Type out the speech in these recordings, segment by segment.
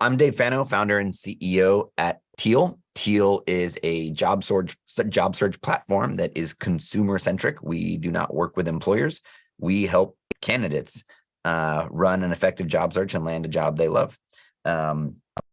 I'm Dave Fano, founder and CEO at Teal. Teal is a job search platform that is consumer centric. We do not work with employers. We help candidates run an effective job search and land a job they love. I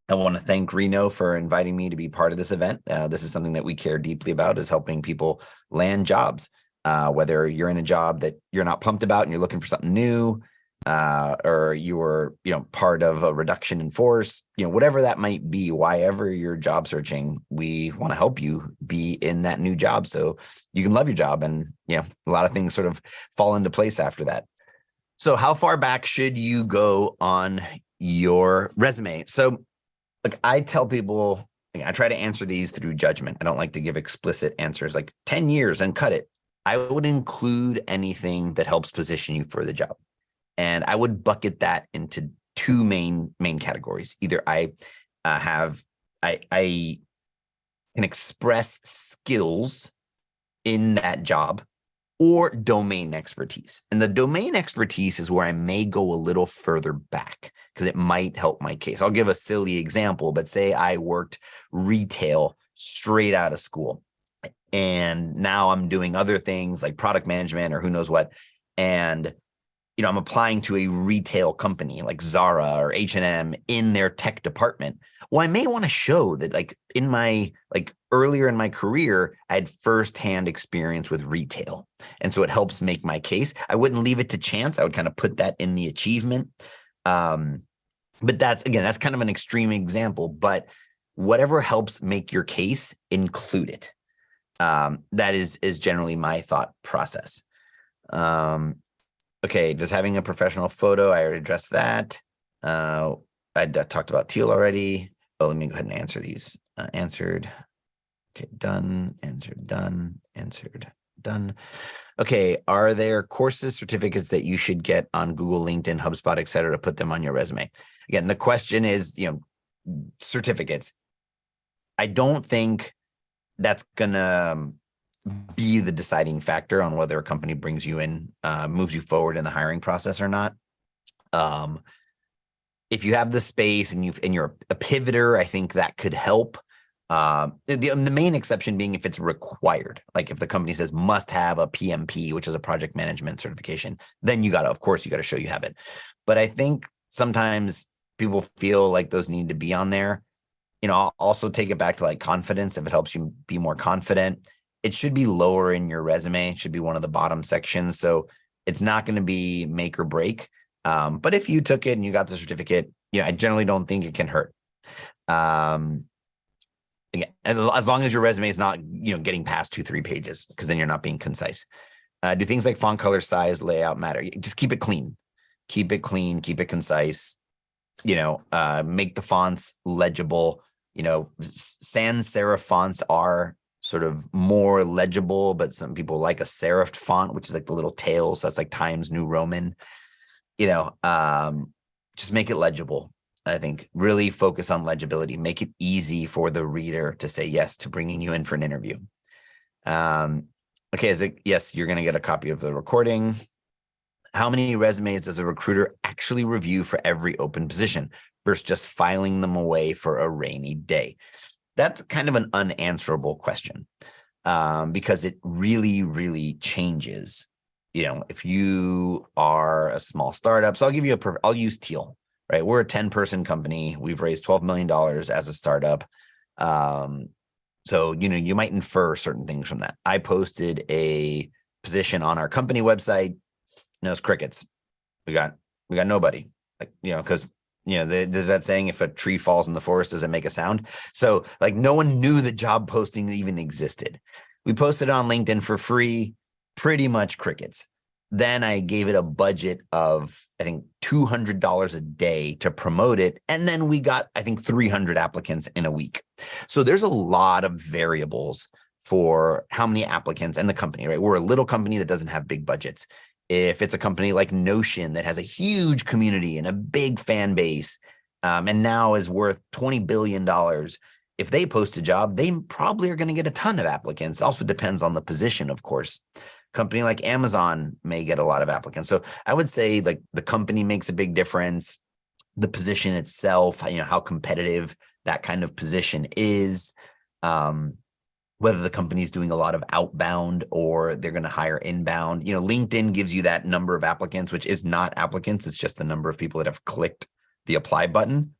want to thank Reno for inviting me to be part of this event. This is something that we care deeply about, is helping people land jobs. Whether you're in a job that you're not pumped about and you're looking for something new, or you were, part of a reduction in force, whatever that might be, why ever you're job searching, we want to help you be in that new job so you can love your job. And, a lot of things sort of fall into place after that. So how far back should you go on your resume? So I tell people, I try to answer these through judgment. I don't like to give explicit answers like 10 years and cut it. I would include anything that helps position you for the job. And I would bucket that into two main categories. Either I can express skills in that job, or domain expertise. And the domain expertise is where I may go a little further back because it might help my case. I'll give a silly example, but say I worked retail straight out of school, and now I'm doing other things like product management or who knows what. And I'm applying to a retail company like Zara or H&M in their tech department. Well, I may want to show that in my earlier in my career, I had firsthand experience with retail. And so it helps make my case. I wouldn't leave it to chance. I would kind of put that in the achievement. But that's kind of an extreme example, but whatever helps make your case, include it. That is generally my thought process. Okay, does having a professional photo, I already addressed that. I talked about Teal already. Oh, let me go ahead and answer these. Answered. Okay, done, answered, done, answered, done. Okay, are there courses, certificates that you should get on Google, LinkedIn, HubSpot, et cetera, to put them on your resume? Again, the question is, certificates. I don't think that's going to be the deciding factor on whether a company brings you in, moves you forward in the hiring process or not. If you have the space and you're a pivoter, I think that could help. The main exception being if it's required, like if the company says must have a PMP, which is a project management certification, then you got to show you have it. But I think sometimes people feel like those need to be on there. I'll also take it back to confidence. If it helps you be more confident, it should be lower in your resume. It should be one of the bottom sections. So it's not going to be make or break. But if you took it and you got the certificate, I generally don't think it can hurt. Again, as long as your resume is not, getting past 2-3 pages, because then you're not being concise. Do things like font color, size, layout matter? Just keep it clean, keep it concise, make the fonts legible. Sans serif fonts are sort of more legible, but some people like a serifed font, which is like the little tail. So that's like Times New Roman, just make it legible. I think really focus on legibility, make it easy for the reader to say yes to bringing you in for an interview. Okay. Yes, you're going to get a copy of the recording. How many resumes does a recruiter actually review for every open position versus just filing them away for a rainy day? That's kind of an unanswerable question, because it really, really changes. If you are a small startup, so I'll use Teal, right? We're a 10-person company. We've raised $12 million as a startup. So, you might infer certain things from that. I posted a position on our company website. It's crickets. We got nobody, because there's that saying, if a tree falls in the forest, does it make a sound? So no one knew the job posting even existed. We posted it on LinkedIn for free, pretty much crickets. Then I gave it a budget of, I think, $200 a day to promote it. And then we got, I think, 300 applicants in a week. So there's a lot of variables for how many applicants and the company, right? We're a little company that doesn't have big budgets. If it's a company like Notion that has a huge community and a big fan base, and now is worth $20 billion, if they post a job, they probably are going to get a ton of applicants. Also depends on the position, of course. Company like Amazon may get a lot of applicants. So I would say the company makes a big difference. the position itself, how competitive that kind of position is, whether the company's doing a lot of outbound or they're going to hire inbound. LinkedIn gives you that number of applicants, which is not applicants. It's just the number of people that have clicked the apply button.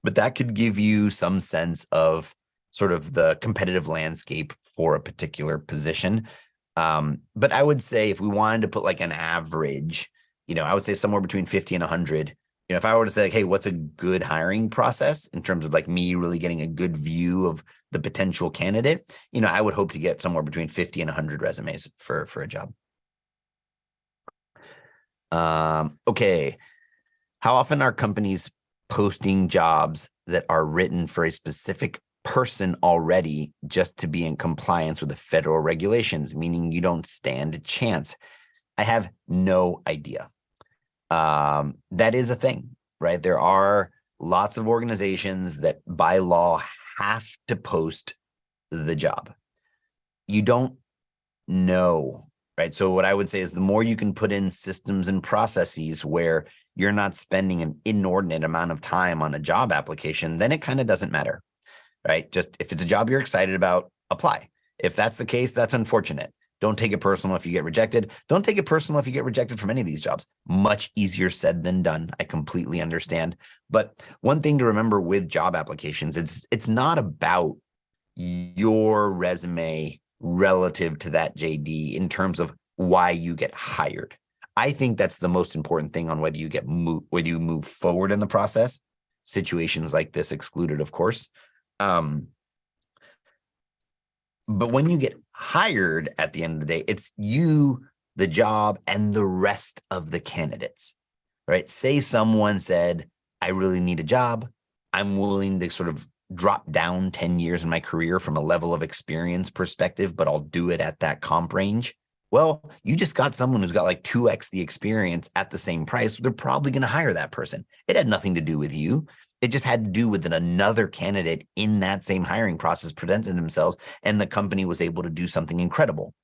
But that could give you some sense of sort of the competitive landscape for a particular position. But I would say if we wanted to put like an average, I would say somewhere between 50 and 100. If I were to say, like, hey, what's a good hiring process in terms of like me really getting a good view of the potential candidate, I would hope to get somewhere between 50 and 100 resumes for a job. Okay. How often are companies posting jobs that are written for a specific person already just to be in compliance with the federal regulations, meaning you don't stand a chance? I have no idea. That is a thing, right? There are lots of organizations that by law have to post the job. You don't know, right? So what I would say is the more you can put in systems and processes where you're not spending an inordinate amount of time on a job application, then it kind of doesn't matter, right? Just if it's a job you're excited about, apply. If that's the case, that's unfortunate. Don't take it personal if you get rejected. Don't take it personal if you get rejected from any of these jobs. Much easier said than done. I completely understand. But one thing to remember with job applications, it's not about your resume relative to that JD in terms of why you get hired. I think that's the most important thing on whether you move forward in the process. Situations like this excluded, of course. But when you get hired at the end of the day, it's you, the job, and the rest of the candidates, right? Say someone said, I really need a job. I'm willing to sort of drop down 10 years in my career from a level of experience perspective, but I'll do it at that comp range. Well, you just got someone who's got like 2x the experience at the same price. They're probably going to hire that person. It had nothing to do with you. It just had to do with another candidate in that same hiring process presented themselves, and the company was able to do something incredible.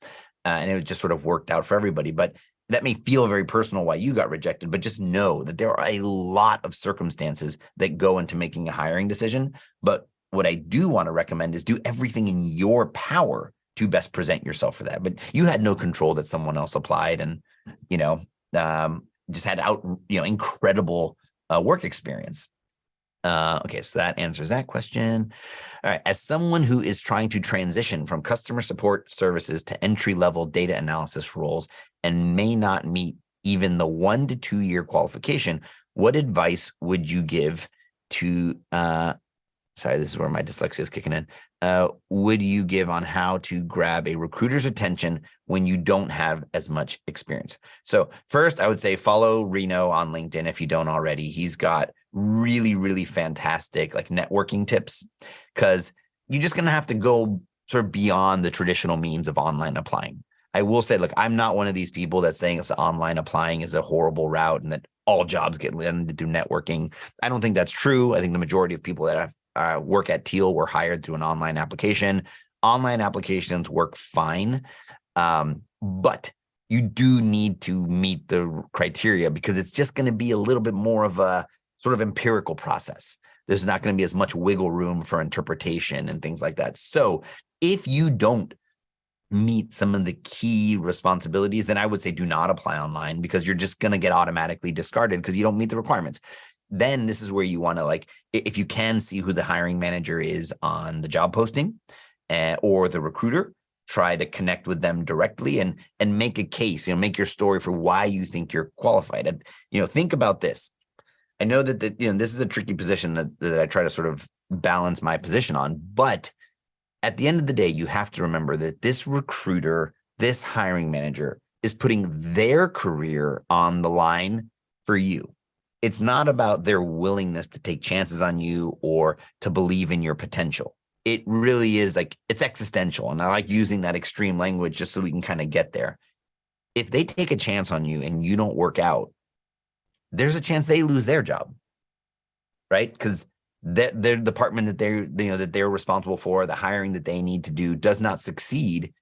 And it just sort of worked out for everybody. But that may feel very personal why you got rejected, but just know that there are a lot of circumstances that go into making a hiring decision. But what I do want to recommend is do everything in your power to best present yourself for that. But you had no control that someone else applied and, just had incredible work experience. Okay, so that answers that question. All right. As someone who is trying to transition from customer support services to entry-level data analysis roles and may not meet even the 1 to 2 year qualification, what advice would you give to, sorry, this is where my dyslexia is kicking in. Would you give on how to grab a recruiter's attention when you don't have as much experience? So first, I would say follow Reno on LinkedIn if you don't already. He's got really, really fantastic like networking tips, because you're just going to have to go sort of beyond the traditional means of online applying. I will say, look, I'm not one of these people that's saying it's online applying is a horrible route and that all jobs get landed through networking. I don't think that's true. I think the majority of people that have work at Teal were hired through an online application. Online applications work fine, but you do need to meet the criteria because it's just going to be a little bit more of a sort of empirical process. There's not going to be as much wiggle room for interpretation and things like that. So if you don't meet some of the key responsibilities, then I would say do not apply online because you're just going to get automatically discarded because you don't meet the requirements. Then this is where you want to, like, if you can see who the hiring manager is on the job posting or the recruiter, try to connect with them directly and make a case, make your story for why you think you're qualified. And, think about this. I know that this is a tricky position that I try to sort of balance my position on, but at the end of the day, you have to remember that this recruiter, this hiring manager is putting their career on the line for you. It's not about their willingness to take chances on you or to believe in your potential. It really is like, it's existential. And I like using that extreme language just so we can kind of get there. If they take a chance on you and you don't work out, there's a chance they lose their job, right? Because their department that they're responsible for, the hiring that they need to do does not succeed.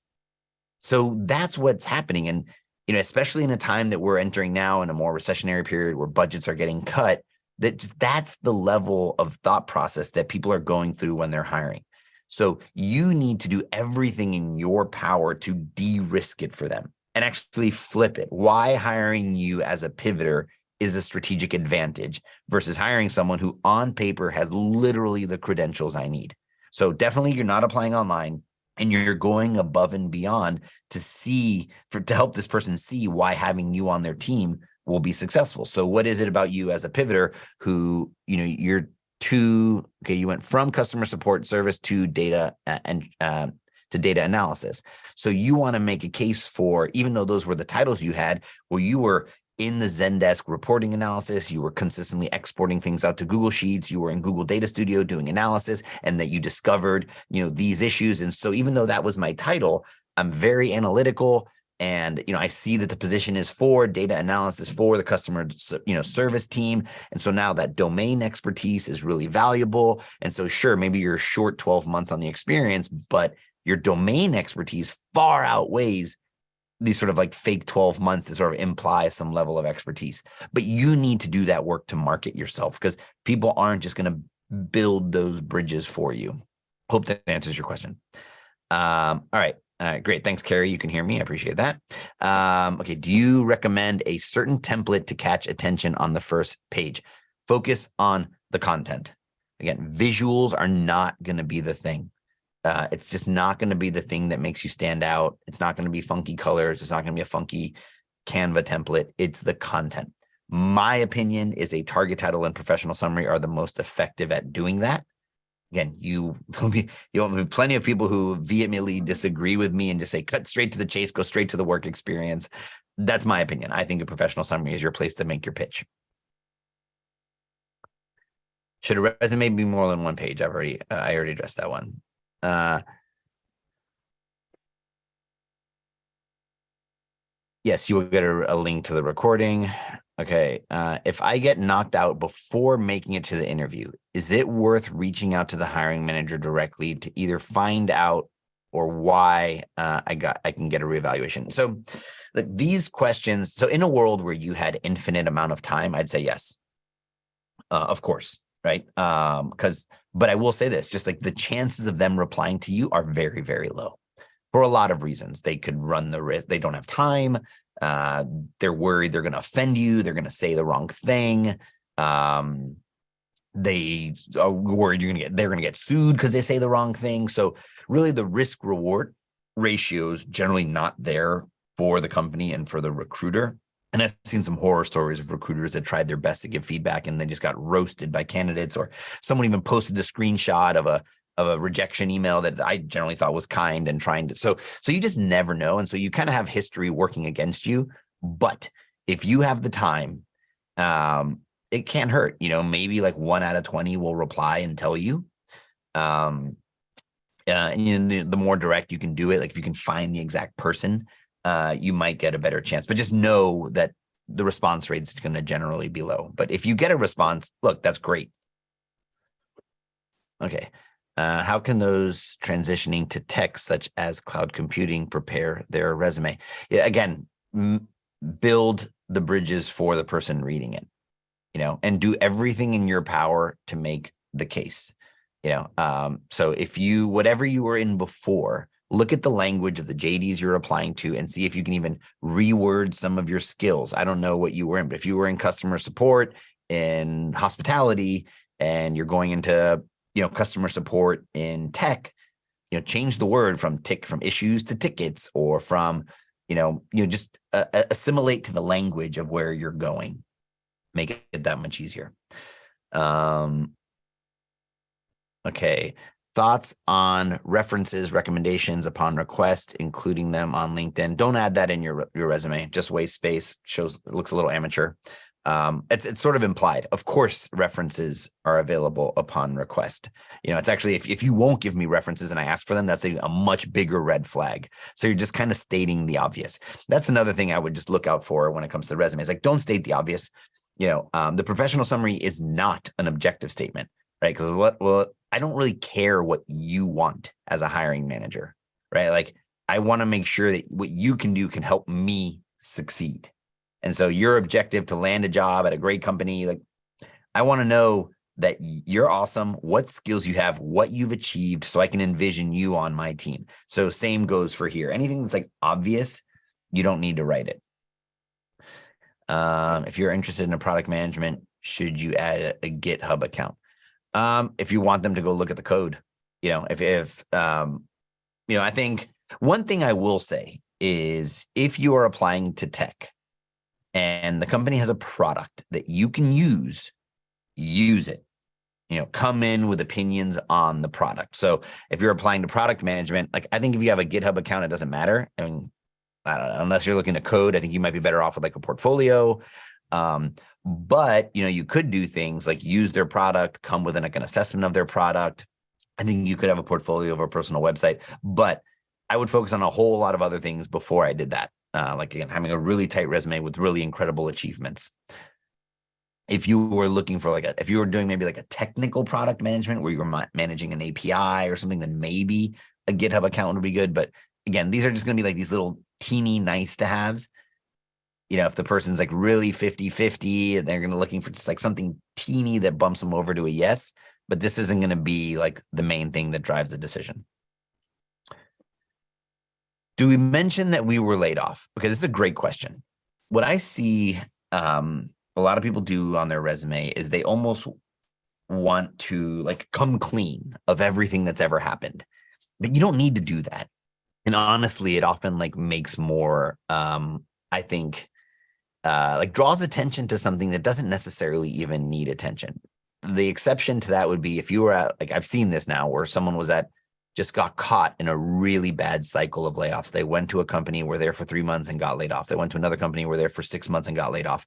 So that's what's happening. And, especially in a time that we're entering now in a more recessionary period where budgets are getting cut, That's the level of thought process that people are going through when they're hiring. So you need to do everything in your power to de-risk it for them and actually flip it. Why hiring you as a pivoter is a strategic advantage versus hiring someone who on paper has literally the credentials I need. So definitely you're not applying online and you're going above and beyond to help this person see why having you on their team will be successful. So what is it about you as a pivoter who, you went from customer support service to data and to data analysis. So you want to make a case for, even though those were the titles you had, where you were in the Zendesk reporting analysis, you were consistently exporting things out to Google Sheets, you were in Google Data Studio doing analysis, and that you discovered, these issues. And so even though that was my title, I'm very analytical. And, I see that the position is for data analysis for the customer, service team. And so now that domain expertise is really valuable. And so sure, maybe you're short 12 months on the experience, but your domain expertise far outweighs these sort of like fake 12 months that sort of imply some level of expertise. But you need to do that work to market yourself because people aren't just going to build those bridges for you. Hope that answers your question. All right. Great. Thanks, Carrie. You can hear me. I appreciate that. Okay. Do you recommend a certain template to catch attention on the first page? Focus on the content. Again, visuals are not going to be the thing. It's just not going to be the thing that makes you stand out. It's not going to be funky colors. It's not going to be a funky Canva template. It's the content. My opinion is a target title and professional summary are the most effective at doing that. Again, you'll have plenty of people who vehemently disagree with me and just say, cut straight to the chase, go straight to the work experience. That's my opinion. I think a professional summary is your place to make your pitch. Should a resume be more than one page? I already addressed that one. Yes, you will get a link to the recording. Okay. If I get knocked out before making it to the interview, is it worth reaching out to the hiring manager directly to either find out or why I can get a reevaluation? So these questions, so in a world where you had infinite amount of time, I'd say yes, of course. Right. But I will say this, just like the chances of them replying to you are very, very low for a lot of reasons. They could run the risk. They don't have time. They're worried they're going to offend you. They're going to say the wrong thing. They are worried they're going to get sued because they say the wrong thing. So really the risk reward ratio is generally not there for the company and for the recruiter. And I've seen some horror stories of recruiters that tried their best to give feedback and they just got roasted by candidates, or someone even posted a screenshot of a rejection email that I generally thought was kind and trying to. So you just never know. And so you kind of have history working against you. But if you have the time, it can't hurt. Maybe like 1 out of 20 will reply and tell you. And the more direct you can do it, like if you can find the exact person, you might get a better chance. But just know that the response rate is going to generally be low. But if you get a response, look, that's great. Okay. How can those transitioning to tech, such as cloud computing, prepare their resume? Yeah, again, build the bridges for the person reading it, and do everything in your power to make the case, so if whatever you were in before, look at the language of the JDs you're applying to and see if you can even reword some of your skills. I don't know what you were in, but if you were in customer support, in hospitality, and you're going into, customer support in tech, change the word from issues to tickets, or from, just assimilate to the language of where you're going. Make it that much easier. Okay. Thoughts on references, recommendations upon request, including them on LinkedIn. Don't add that in your resume. Just waste space. It looks a little amateur. It's sort of implied. Of course, references are available upon request. It's actually, if you won't give me references and I ask for them, that's a much bigger red flag. So you're just kind of stating the obvious. That's another thing I would just look out for when it comes to resumes. Like, don't state the obvious. The professional summary is not an objective statement, right? Because I don't really care what you want as a hiring manager, right? Like, I want to make sure that what you can do can help me succeed. And so your objective to land a job at a great company, like, I want to know that you're awesome, what skills you have, what you've achieved, so I can envision you on my team. So same goes for here. Anything that's like obvious, you don't need to write it. If you're interested in a product management, should you add a GitHub account? If you want them to go look at the code, if I think one thing I will say is if you are applying to tech and the company has a product that you can use it. Come in with opinions on the product. So if you're applying to product management, like I think if you have a GitHub account, it doesn't matter. I mean, I don't know, unless you're looking to code, I think you might be better off with like a portfolio. But you could do things like use their product, come with an assessment of their product. I think you could have a portfolio of a personal website, but I would focus on a whole lot of other things before I did that. Like again, having a really tight resume with really incredible achievements. If you were looking for if you were doing maybe like a technical product management where you were managing an API or something, then maybe a GitHub account would be good. But again, these are just going to be like these little teeny nice to haves. If the person's like really 50-50 and they're going to looking for just like something teeny that bumps them over to a yes, but this isn't going to be like the main thing that drives the decision. Do we mention that we were laid off? Okay, this is a great question. What I see a lot of people do on their resume is they almost want to like come clean of everything that's ever happened, but you don't need to do that. And honestly, it often like makes more, I think, like draws attention to something that doesn't necessarily even need attention. The exception to that would be if you were at, like, I've seen this now where someone just got caught in a really bad cycle of layoffs. They went to a company, were there for 3 months and got laid off. They went to another company, were there for 6 months and got laid off.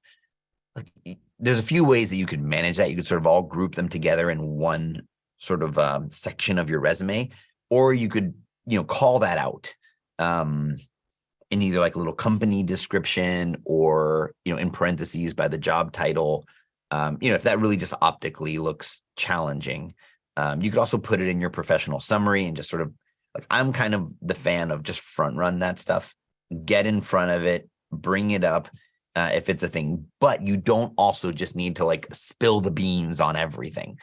Like, there's a few ways that you could manage that. You could sort of all group them together in one sort of section of your resume, or you could, call that out in either like a little company description or, in parentheses by the job title. If that really just optically looks challenging, you could also put it in your professional summary and just sort of like, I'm kind of the fan of just front run that stuff, get in front of it, bring it up. If it's a thing, but you don't also just need to like spill the beans on everything,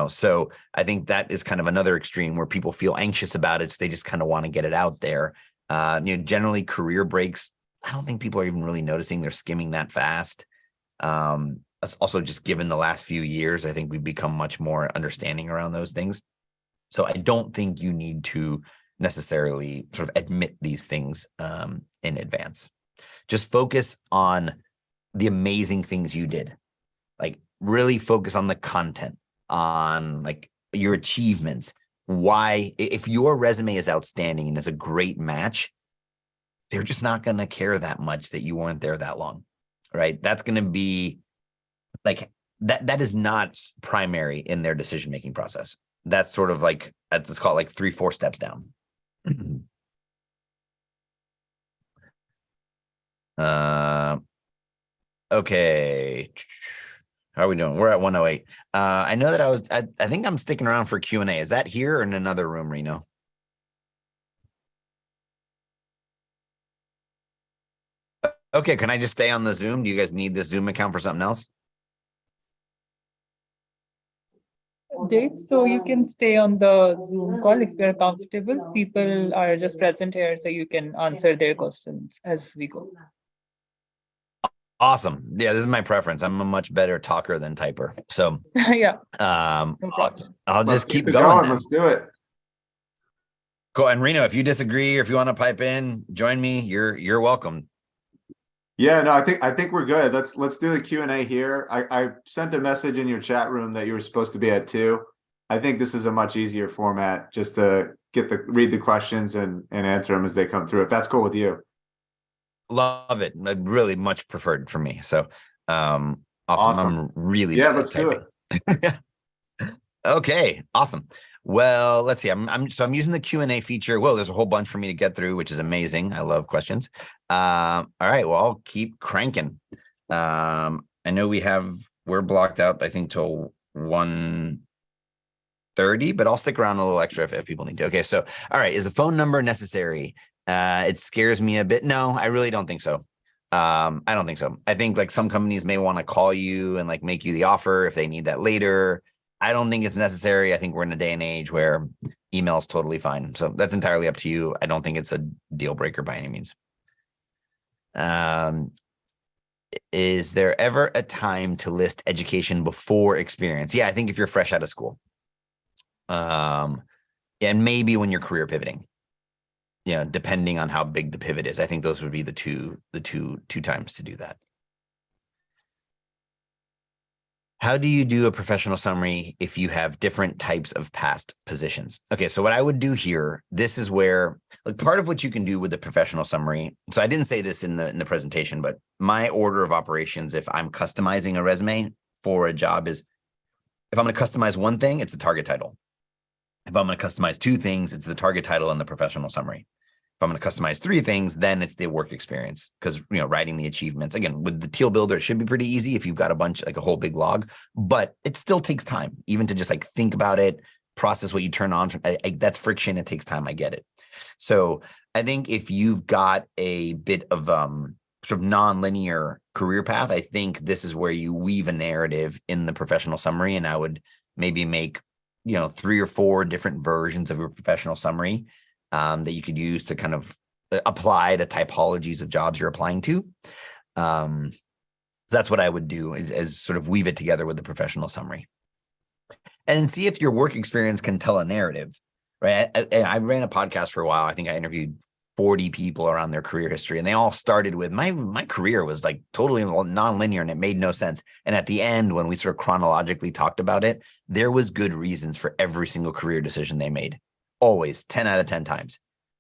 so I think that is kind of another extreme where people feel anxious about it. So they just kind of want to get it out there. Generally career breaks, I don't think people are even really noticing they're skimming that fast. Also just given the last few years, I think we've become much more understanding around those things. So I don't think you need to necessarily sort of admit these things in advance. Just focus on the amazing things you did. Like really focus on the content, on like your achievements. Why, if your resume is outstanding and is a great match, they're just not going to care that much that you weren't there that long, right? That's going to be like, that is not primary in their decision-making process. That's sort of like, let's call it like 3-4 steps down. Okay. How are we doing? We're at 108. I know that I think I'm sticking around for Q&A. Is that here or in another room, Reno? Okay. Can I just stay on the Zoom? Do you guys need this Zoom account for something else? Dave, so you can stay on the Zoom call if you're comfortable. People are just present here, so you can answer their questions as we go. Awesome. Yeah, this is my preference. I'm a much better talker than typer. So yeah. I'll just keep going. Let's do it. Cool. And Reno, if you disagree or if you want to pipe in, join me. You're welcome. Yeah, no, I think we're good. Let's do the Q&A here. I sent a message in your chat room that you were supposed to be at 2. I think this is a much easier format just to read the questions and answer them as they come through. If that's cool with you. Love it. Really much preferred for me. So awesome. I'm really let's do it. Okay, awesome. Well, let's see. I'm using the Q&A feature. Whoa, there's a whole bunch for me to get through, which is amazing. I love questions. All right, well, I'll keep cranking. I know we're blocked out, I think, till 1:30, but I'll stick around a little extra if people need to. Okay, so all right, is a phone number necessary? It scares me a bit. No, I really don't think so. I don't think so. I think like some companies may want to call you and like make you the offer if they need that later. I don't think it's necessary. I think we're in a day and age where email is totally fine. So that's entirely up to you. I don't think it's a deal breaker by any means. Is there ever a time to list education before experience? Yeah, I think if you're fresh out of school. And maybe when you're career pivoting. Depending on how big the pivot is. I think those would be the two times to do that. How do you do a professional summary if you have different types of past positions? Okay, so what I would do here, this is where like part of what you can do with the professional summary. So I didn't say this in the presentation, but my order of operations, if I'm customizing a resume for a job, is if I'm going to customize one thing, it's a target title. If I'm going to customize two things, it's the target title and the professional summary. If I'm going to customize three things, then it's the work experience, because writing the achievements. Again, with the Teal builder, it should be pretty easy if you've got a bunch, like a whole big log, but it still takes time, even to just like think about it, process what you turn on. That's friction. It takes time. I get it. So I think if you've got a bit of sort of non-linear career path, I think this is where you weave a narrative in the professional summary, and I would maybe make 3 or 4 different versions of your professional summary that you could use to kind of apply to typologies of jobs you're applying to. That's what I would do, is sort of weave it together with the professional summary and see if your work experience can tell a narrative, right? I ran a podcast for a while. I think I interviewed 40 people around their career history, and they all started with my career was like totally non-linear and it made no sense. And at the end, when we sort of chronologically talked about it, there was good reasons for every single career decision they made. Always 10 out of 10 times.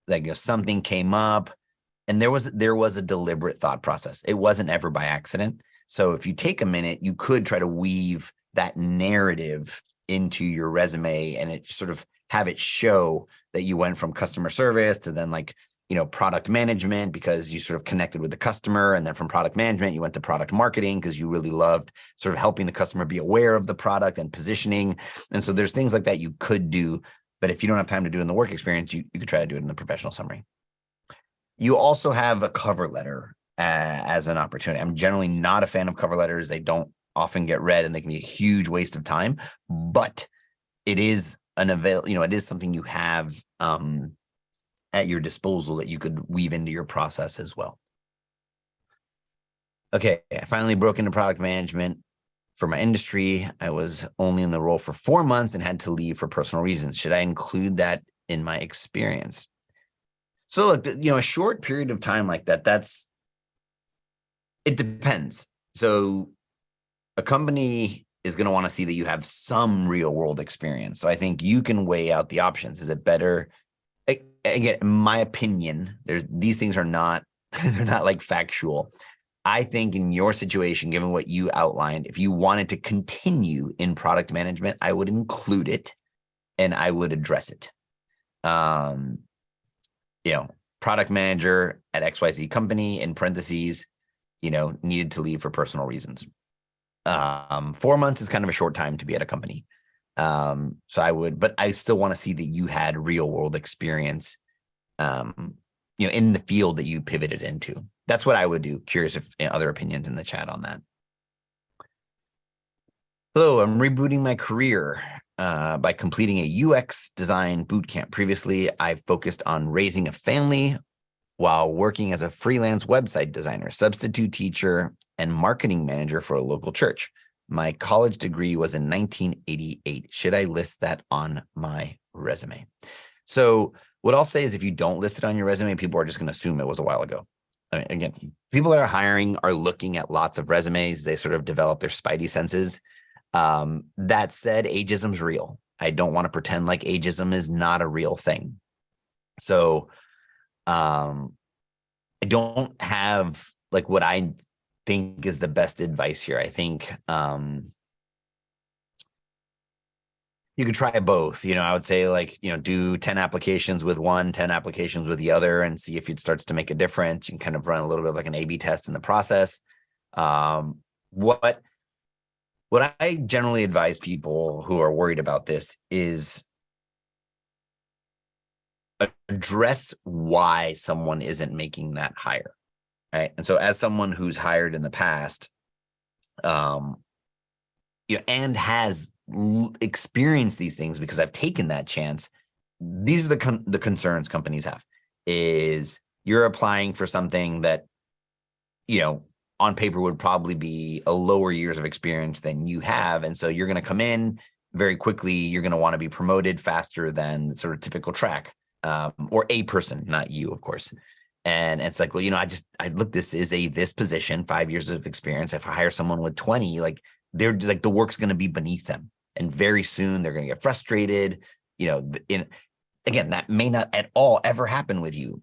Like, something came up and there was a deliberate thought process. It wasn't ever by accident. So if you take a minute, you could try to weave that narrative into your resume and it sort of have it show that you went from customer service to then like, product management because you sort of connected with the customer. And then from product management, you went to product marketing because you really loved sort of helping the customer be aware of the product and positioning. And so there's things like that you could do. But if you don't have time to do it in the work experience, you could try to do it in the professional summary. You also have a cover letter as an opportunity. I'm generally not a fan of cover letters. They don't often get read and they can be a huge waste of time, but it is it is something you have at your disposal that you could weave into your process as well. Okay, I finally broke into product management. For my industry, I was only in the role for 4 months and had to leave for personal reasons. Should I include that in my experience? So look, a short period of time like that, it depends. So a company is going to want to see that you have some real world experience. So I think you can weigh out the options. Is it better? Again, in my opinion, these things are not, they're not like factual. I think in your situation, given what you outlined, if you wanted to continue in product management, I would include it and I would address it. Product manager at XYZ company, in parentheses, needed to leave for personal reasons. 4 months is kind of a short time to be at a company. So I would, but I still want to see that you had real world experience, in the field that you pivoted into. That's what I would do. Curious if other opinions in the chat on that. Hello, I'm rebooting my career by completing a UX design bootcamp. Previously, I focused on raising a family while working as a freelance website designer, substitute teacher, and marketing manager for a local church. My college degree was in 1988. Should I list that on my resume? So what I'll say is if you don't list it on your resume, people are just going to assume it was a while ago. I mean, again, people that are hiring are looking at lots of resumes. They sort of develop their spidey senses. That said, ageism's real. I don't want to pretend like ageism is not a real thing. So I don't have like what I think is the best advice here. I think you could try both. I would say do 10 applications with one, 10 applications with the other, and see if it starts to make a difference. You can kind of run a little bit like an A/B test in the process. What I generally advise people who are worried about this is address why someone isn't making that hire. right? And so as someone who's hired in the past, and has experienced these things because I've taken that chance, these are the concerns companies have. Is you're applying for something that, on paper would probably be a lower years of experience than you have. And so you're going to come in very quickly. You're going to want to be promoted faster than sort of typical track, or a person, not you, of course. And it's like, well, I look, this is this position, 5 years of experience. If I hire someone with 20, like they're like, the work's going to be beneath them. And very soon they're going to get frustrated, again, that may not at all ever happen with you,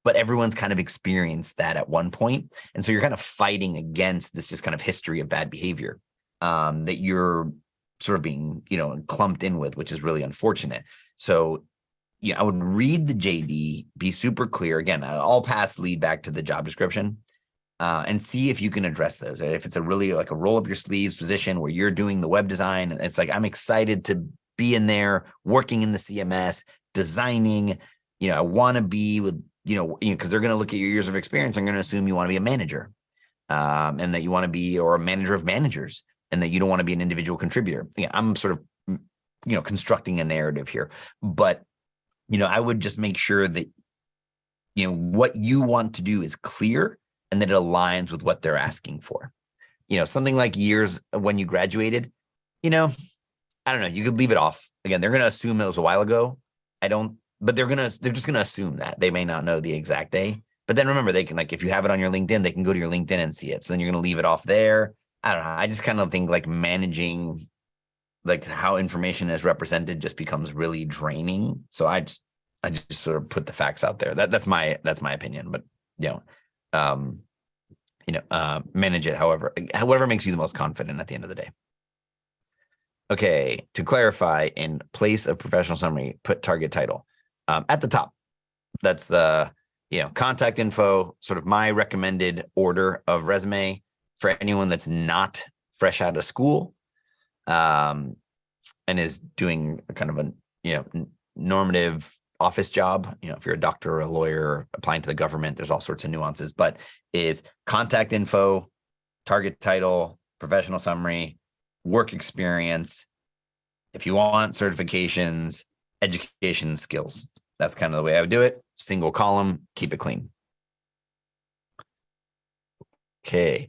but everyone's kind of experienced that at one point. And so you're kind of fighting against this just kind of history of bad behavior that you're sort of being, clumped in with, which is really unfortunate. So I would read the JD, be super clear. Again, all paths lead back to the job description, and see if you can address those. If it's a really like a roll up your sleeves position where you're doing the web design, and it's like, I'm excited to be in there working in the CMS, designing, I want to be with, because they're going to look at your years of experience. I'm going to assume you want to be a manager, and that you want to be, or a manager of managers, and that you don't want to be an individual contributor. I'm sort of, constructing a narrative here, but I would just make sure that, what you want to do is clear and that it aligns with what they're asking for. Something like years when you graduated, I don't know, you could leave it off. Again, they're going to assume it was a while ago. But they're just going to assume that. They may not know the exact day. But then remember, they can, like, if you have it on your LinkedIn, they can go to your LinkedIn and see it. So then you're going to leave it off there. I don't know. I just kind of think like managing like how information is represented just becomes really draining. So I just sort of put the facts out there. That's my opinion. But manage it however makes you the most confident at the end of the day. Okay, to clarify, in place of professional summary, put target title at the top. That's the contact info, sort of my recommended order of resume for anyone that's not fresh out of school, and is doing kind of a normative office job. If you're a doctor or a lawyer applying to the government, there's all sorts of nuances, but is contact info, target title, professional summary, work experience. If you want certifications, education, skills. That's kind of the way I would do it. Single column, keep it clean. Okay.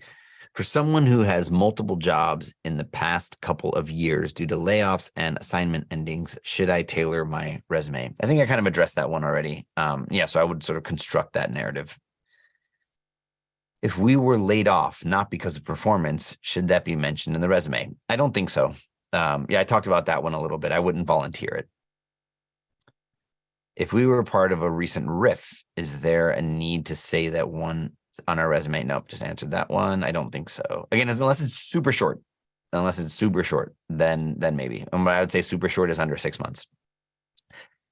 For someone who has multiple jobs in the past couple of years due to layoffs and assignment endings, should I tailor my resume? I think I kind of addressed that one already. So I would sort of construct that narrative. If we were laid off, not because of performance, should that be mentioned in the resume? I don't think so. I talked about that one a little bit. I wouldn't volunteer it. If we were part of a recent RIF, is there a need to say that one on our resume? Nope, just answered that one. I don't think so. Again, unless it's super short. Then maybe. I would say super short is under 6 months.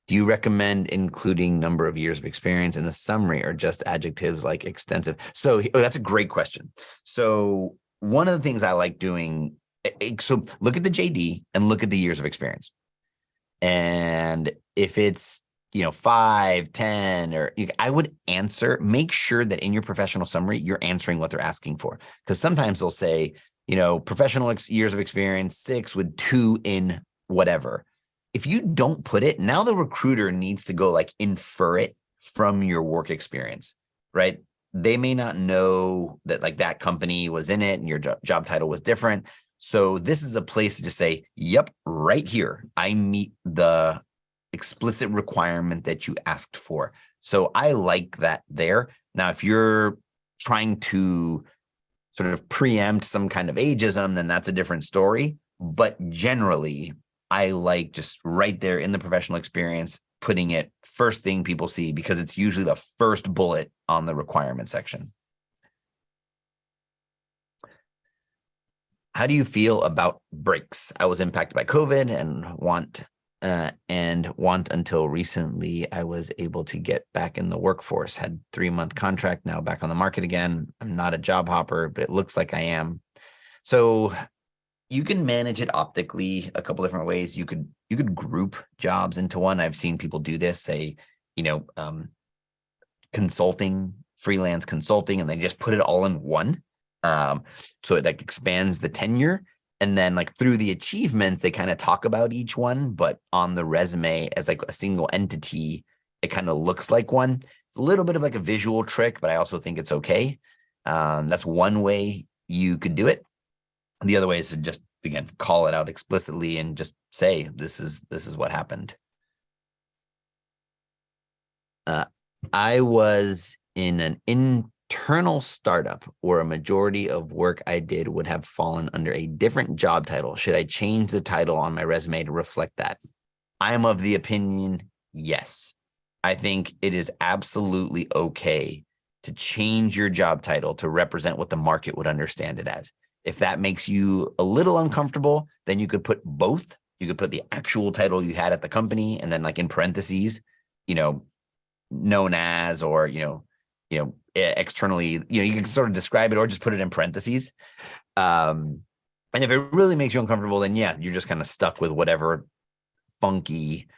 Do you recommend including number of years of experience in the summary, or just adjectives like extensive? So that's a great question. So one of the things I like doing, so look at the JD and look at the years of experience. And if it's 5, 10, or I would make sure that in your professional summary, you're answering what they're asking for. Because sometimes they'll say, professional years of experience, 6 with 2 in whatever. If you don't put it, now the recruiter needs to go like infer it from your work experience, right? They may not know that like that company was in it and your job title was different. So this is a place to just say, yep, right here, I meet the explicit requirement that you asked for. So I like that there. Now, if you're trying to sort of preempt some kind of ageism, then that's a different story. But generally, I like just right there in the professional experience, putting it first thing people see, because it's usually the first bullet on the requirement section. How do you feel about breaks? I was impacted by COVID and want until recently I was able to get back in the workforce. Had 3-month contract, now back on the market again. I'm not a job hopper, but it looks like I am. So you can manage it optically a couple different ways. You could group jobs into one. I've seen people do this, say, consulting freelance consulting, and they just put it all in one. So it like expands the tenure. And then like through the achievements, they kind of talk about each one, but on the resume as like a single entity, it kind of looks like one. It's a little bit of like a visual trick, but I also think it's okay. That's one way you could do it. The other way is to just, again, call it out explicitly and just say, this is what happened. I was in an internal startup where a majority of work I did would have fallen under a different job title. Should I change the title on my resume to reflect that? I am of the opinion, yes. I think it is absolutely okay to change your job title to represent what the market would understand it as. If that makes you a little uncomfortable, then you could put both. You could put the actual title you had at the company and then like in parentheses, known as, or, externally, you can sort of describe it or just put it in parentheses. And if it really makes you uncomfortable, then yeah, you're just kind of stuck with whatever funky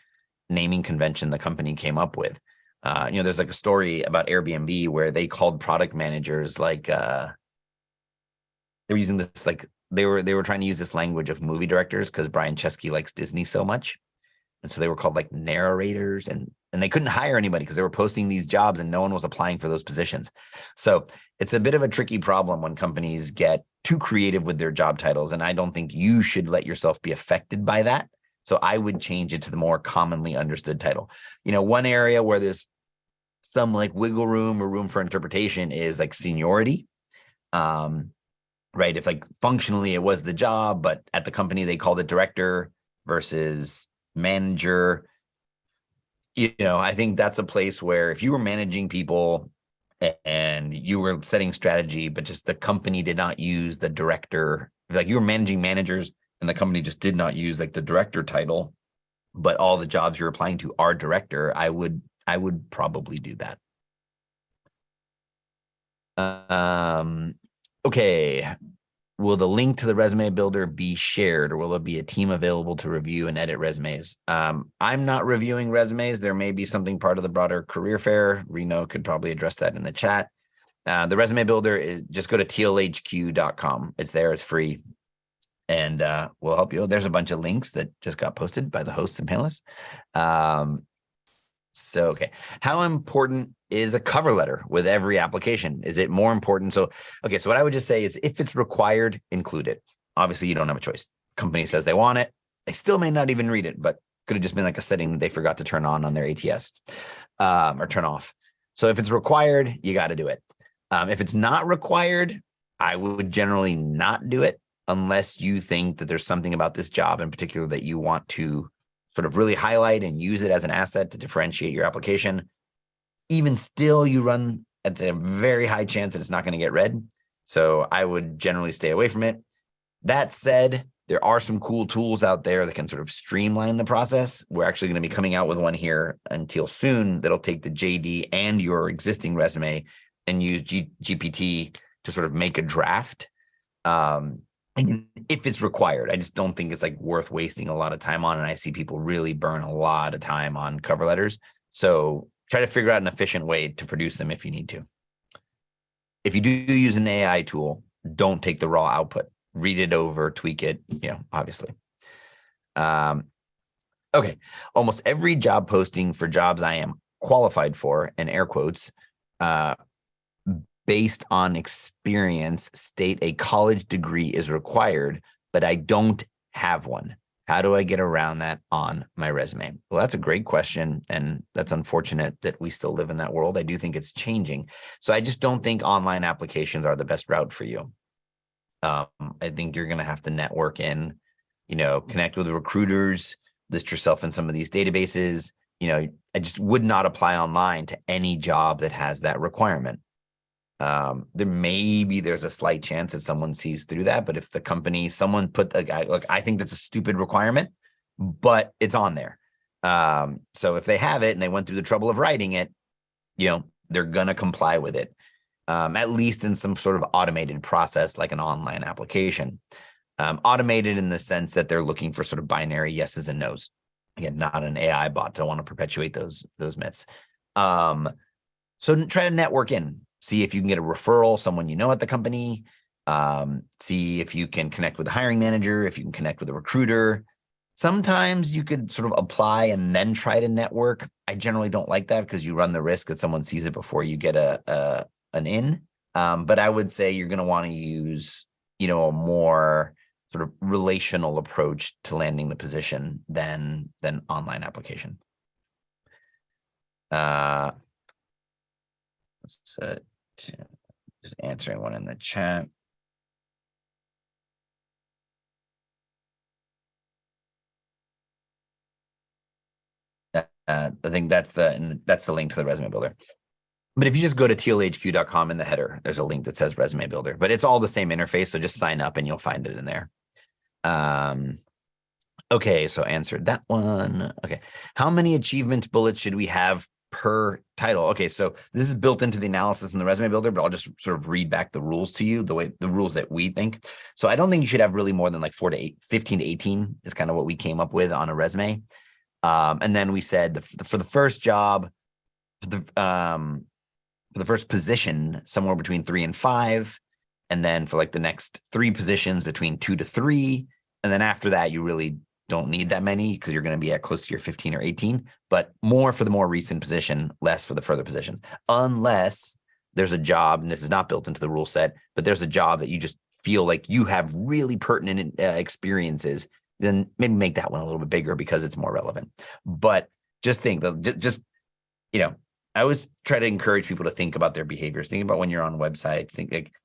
naming convention the company came up with. There's like a story about Airbnb where they called product managers like, they were using this, like they were trying to use this language of movie directors because Brian Chesky likes Disney so much. And so they were called like narrators, and they couldn't hire anybody because they were posting these jobs and no one was applying for those positions. So it's a bit of a tricky problem when companies get too creative with their job titles. And I don't think you should let yourself be affected by that. So I would change it to the more commonly understood title. One area where there's some like wiggle room or room for interpretation is like seniority. Right. If like functionally it was the job, but at the company they called it director versus manager. I think that's a place where if you were managing people and you were setting strategy, but just the company did not use the director, like you were managing managers and the company just did not use like the director title, but all the jobs you're applying to are director, I would probably do that. Okay. Will the link to the resume builder be shared, or will there be a team available to review and edit resumes? I'm not reviewing resumes. There may be something part of the broader career fair. Reno could probably address that in the chat. The resume builder is just go to tealhq.com. It's there. It's free. And we'll help you. There's a bunch of links that just got posted by the hosts and panelists. Okay. How important is a cover letter with every application? Is it more important? So what I would just say is if it's required, include it. Obviously, you don't have a choice. Company says they want it. They still may not even read it, but could have just been like a setting that they forgot to turn on their ATS or turn off. So if it's required, you got to do it. If it's not required, I would generally not do it unless you think that there's something about this job in particular that you want to sort of really highlight and use it as an asset to differentiate your application. Even still, you run at a very high chance that it's not going to get read. So I would generally stay away from it. That said, there are some cool tools out there that can sort of streamline the process. We're actually going to be coming out with one here until soon that'll take the JD and your existing resume and use GPT to sort of make a draft. If it's required, I just don't think it's like worth wasting a lot of time on. And I see people really burn a lot of time on cover letters. So try to figure out an efficient way to produce them if you need to. If you do use an AI tool, don't take the raw output. Read it over, tweak it, obviously. Okay. Almost every job posting for jobs I am qualified for, and air quotes, based on experience, state a college degree is required, but I don't have one. How do I get around that on my resume? Well, that's a great question. And that's unfortunate that we still live in that world. I do think it's changing. So I just don't think online applications are the best route for you. I think you're going to have to network in, connect with recruiters, list yourself in some of these databases. I just would not apply online to any job that has that requirement. There's a slight chance that someone sees through that, but if the company, someone put a guy, look, I think that's a stupid requirement, but it's on there. So if they have it and they went through the trouble of writing it, they're going to comply with it, at least in some sort of automated process, like an online application, automated in the sense that they're looking for sort of binary yeses and nos. Again, not an AI bot. Don't want to perpetuate those myths. So try to network in. see if you can get a referral, someone you know at the company. See if you can connect with the hiring manager, if you can connect with a recruiter. Sometimes you could sort of apply and then try to network. I generally don't like that because you run the risk that someone sees it before you get an in. But I would say you're going to want to use, a more sort of relational approach to landing the position than online application. Just answering one in the chat. I think that's the link to the resume builder. But if you just go to tealhq.com in the header, there's a link that says resume builder, but it's all the same interface. So just sign up and you'll find it in there. Okay, so answered that one. Okay, how many achievement bullets should we have per title? Okay, so this is built into the analysis in the resume builder, but I'll just sort of read back the rules to you, the rules that we think. So I don't think you should have really more than like 15 to 18 is kind of what we came up with on a resume. And then we said for the first job, for the first position, somewhere between 3 and 5. And then for like the next 3 positions, between 2 to 3. And then after that, you really don't need that many because you're going to be at close to your 15 or 18, but more for the more recent position, less for the further position. Unless there's a job, and this is not built into the rule set, but there's a job that you just feel like you have really pertinent experiences, then maybe make that one a little bit bigger because it's more relevant. But just think, I always try to encourage people to think about their behaviors. Think about when you're on websites.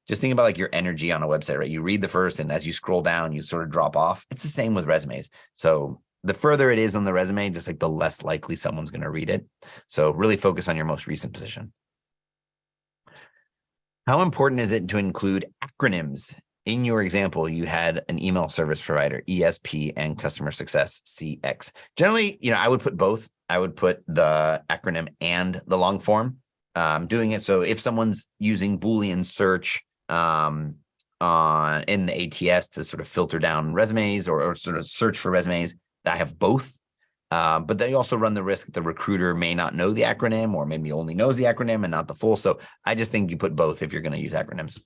Just think about like your energy on a website, right? You read the first, and as you scroll down, you sort of drop off. It's the same with resumes. So the further it is on the resume, just like the less likely someone's going to read it. So really focus on your most recent position. How important is it to include acronyms? In your example, you had an email service provider, ESP, and customer success, CX. Generally, I would put both. I would put the acronym and the long form. Doing it so if someone's using Boolean search in the ATS to sort of filter down resumes or sort of search for resumes, I have both. But they also run the risk that the recruiter may not know the acronym or maybe only knows the acronym and not the full. So I just think you put both if you're going to use acronyms.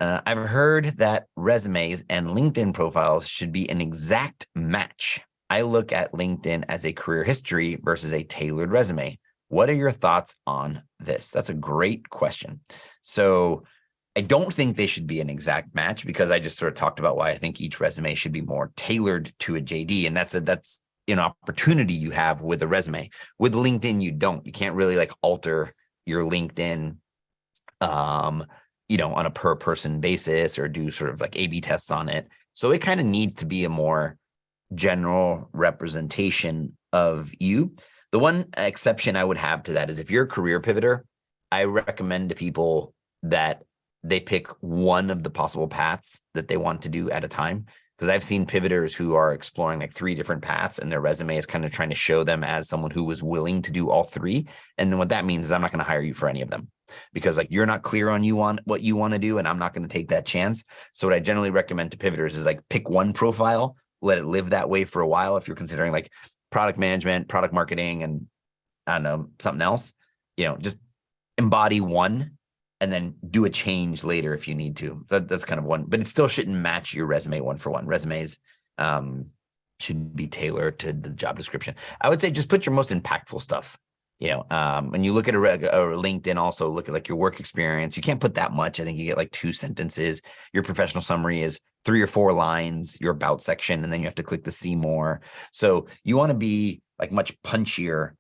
I've heard that resumes and LinkedIn profiles should be an exact match. I look at LinkedIn as a career history versus a tailored resume. What are your thoughts on this? That's a great question. So I don't think they should be an exact match because I just sort of talked about why I think each resume should be more tailored to a JD. And that's an opportunity you have with a resume. With LinkedIn, you don't. You can't really like alter your LinkedIn on a per person basis or do sort of like A/B tests on it. So it kind of needs to be a more general representation of you. The one exception I would have to that is if you're a career pivoter, I recommend to people that they pick one of the possible paths that they want to do at a time. Because I've seen pivoters who are exploring like 3 different paths and their resume is kind of trying to show them as someone who was willing to do all 3. And then what that means is I'm not going to hire you for any of them because like you're not clear on what you want to do and I'm not going to take that chance. So what I generally recommend to pivoters is like pick one profile, let it live that way for a while. If you're considering like product management, product marketing, and I don't know, something else, just embody one and then do a change later if you need to. That's kind of one, but it still shouldn't match your resume one for one. Resumes should be tailored to the job description. I would say just put your most impactful stuff. When you look at a LinkedIn, also look at like your work experience. You can't put that much. I think you get like 2 sentences. Your professional summary is 3 or 4 lines, your about section, and then you have to click the see more. So you want to be like much punchier.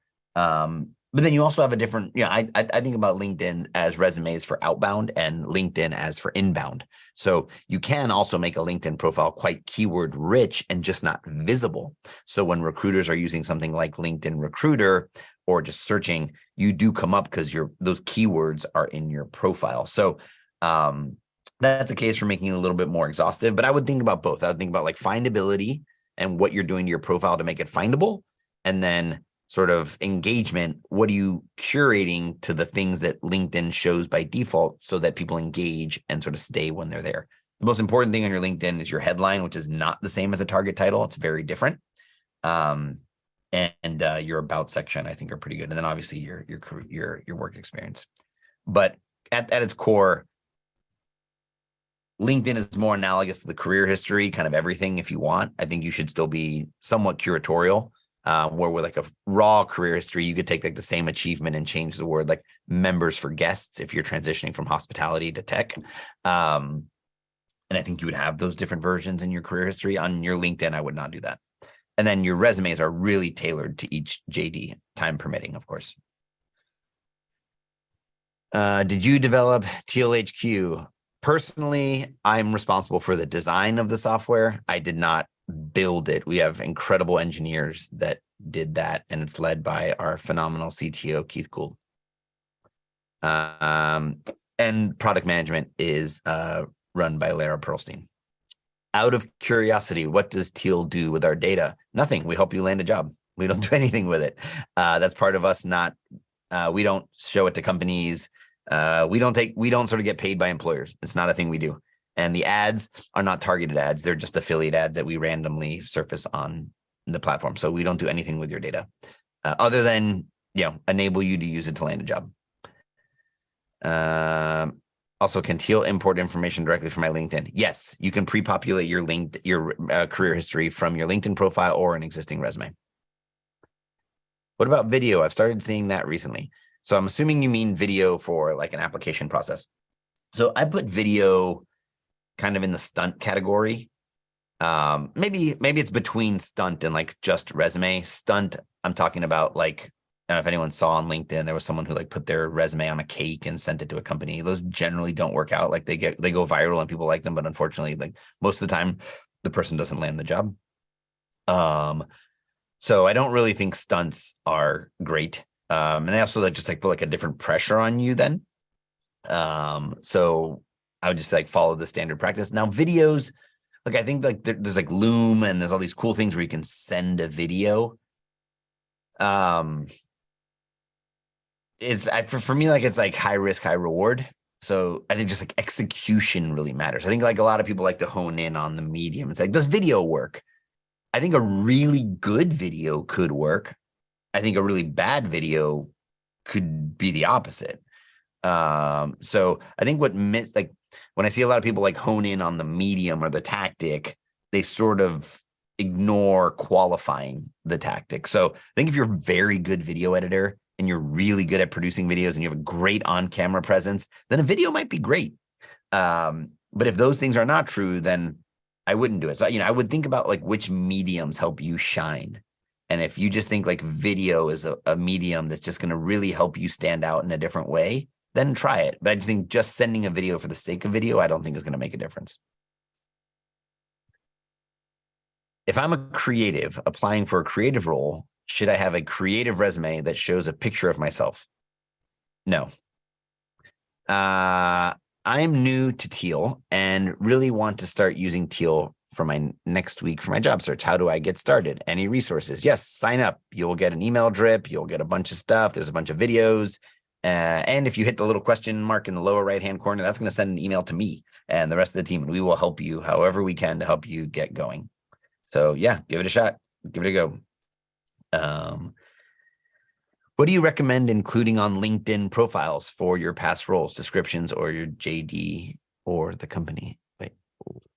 But then you also have a different, I think about LinkedIn as resumes for outbound and LinkedIn as for inbound. So you can also make a LinkedIn profile quite keyword rich and just not visible. So when recruiters are using something like LinkedIn Recruiter or just searching, you do come up because those keywords are in your profile. So that's a case for making it a little bit more exhaustive, but I would think about both. I would think about like findability and what you're doing to your profile to make it findable. And then sort of engagement, what are you curating to the things that LinkedIn shows by default so that people engage and sort of stay when they're there. The most important thing on your LinkedIn is your headline, which is not the same as a target title. It's very different. and your about section, I think, are pretty good. And then obviously your work experience. But at its core, LinkedIn is more analogous to the career history, kind of everything. If you want, I think you should still be somewhat curatorial. Where with like a raw career history, you could take like the same achievement and change the word like members for guests if you're transitioning from hospitality to tech. And I think you would have those different versions in your career history. On your LinkedIn, I would not do that. And then your resumes are really tailored to each JD, time permitting, of course. Did you develop Teal HQ? Personally, I'm responsible for the design of the software. I did not build it. We have incredible engineers that did that, and it's led by our phenomenal CTO, Keith Gould. And product management is run by Lara Pearlstein. Out of curiosity, what does Teal do with our data? Nothing. We help you land a job. We don't do anything with it. That's part of us. We don't show it to companies. We don't sort of get paid by employers. It's not a thing we do. And the ads are not targeted ads. They're just affiliate ads that we randomly surface on the platform. So we don't do anything with your data other than, enable you to use it to land a job. Also, can Teal import information directly from my LinkedIn? Yes, you can pre-populate your career history from your LinkedIn profile or an existing resume. What about video? I've started seeing that recently. So I'm assuming you mean video for like an application process. So I put video kind of in the stunt category. Maybe it's between stunt and like just resume. Stunt, I'm talking about like, I don't know if anyone saw on LinkedIn, there was someone who like put their resume on a cake and sent it to a company. Those generally don't work out. Like they go viral and people like them, but unfortunately, like most of the time, the person doesn't land the job. So I don't really think stunts are great. And they also put like a different pressure on you then. So I would just like follow the standard practice. Now videos, like I think like there's like Loom and there's all these cool things where you can send a video. For me, like it's like high risk, high reward. So I think just like execution really matters. I think like a lot of people like to hone in on the medium. It's like, does video work? I think a really good video could work. I think a really bad video could be the opposite. So I think like when I see a lot of people like hone in on the medium or the tactic, they sort of ignore qualifying the tactic. So I think if you're a very good video editor and you're really good at producing videos and you have a great on-camera presence, then a video might be great. But if those things are not true, then I wouldn't do it. So, I would think about like which mediums help you shine. And if you just think like video is a medium that's just going to really help you stand out in a different way, then try it. But I just think just sending a video for the sake of video, I don't think is going to make a difference. If I'm a creative applying for a creative role, should I have a creative resume that shows a picture of myself? No. I'm new to Teal and really want to start using Teal for my next week for my job search. How do I get started? Any resources? Yes, sign up. You'll get an email drip. You'll get a bunch of stuff. There's a bunch of videos. And if you hit the little question mark in the lower right-hand corner, that's going to send an email to me and the rest of the team, and we will help you however we can to help you get going. So yeah, give it a shot. Give it a go. What do you recommend including on LinkedIn profiles for your past roles, descriptions, or your JD or the company? Wait,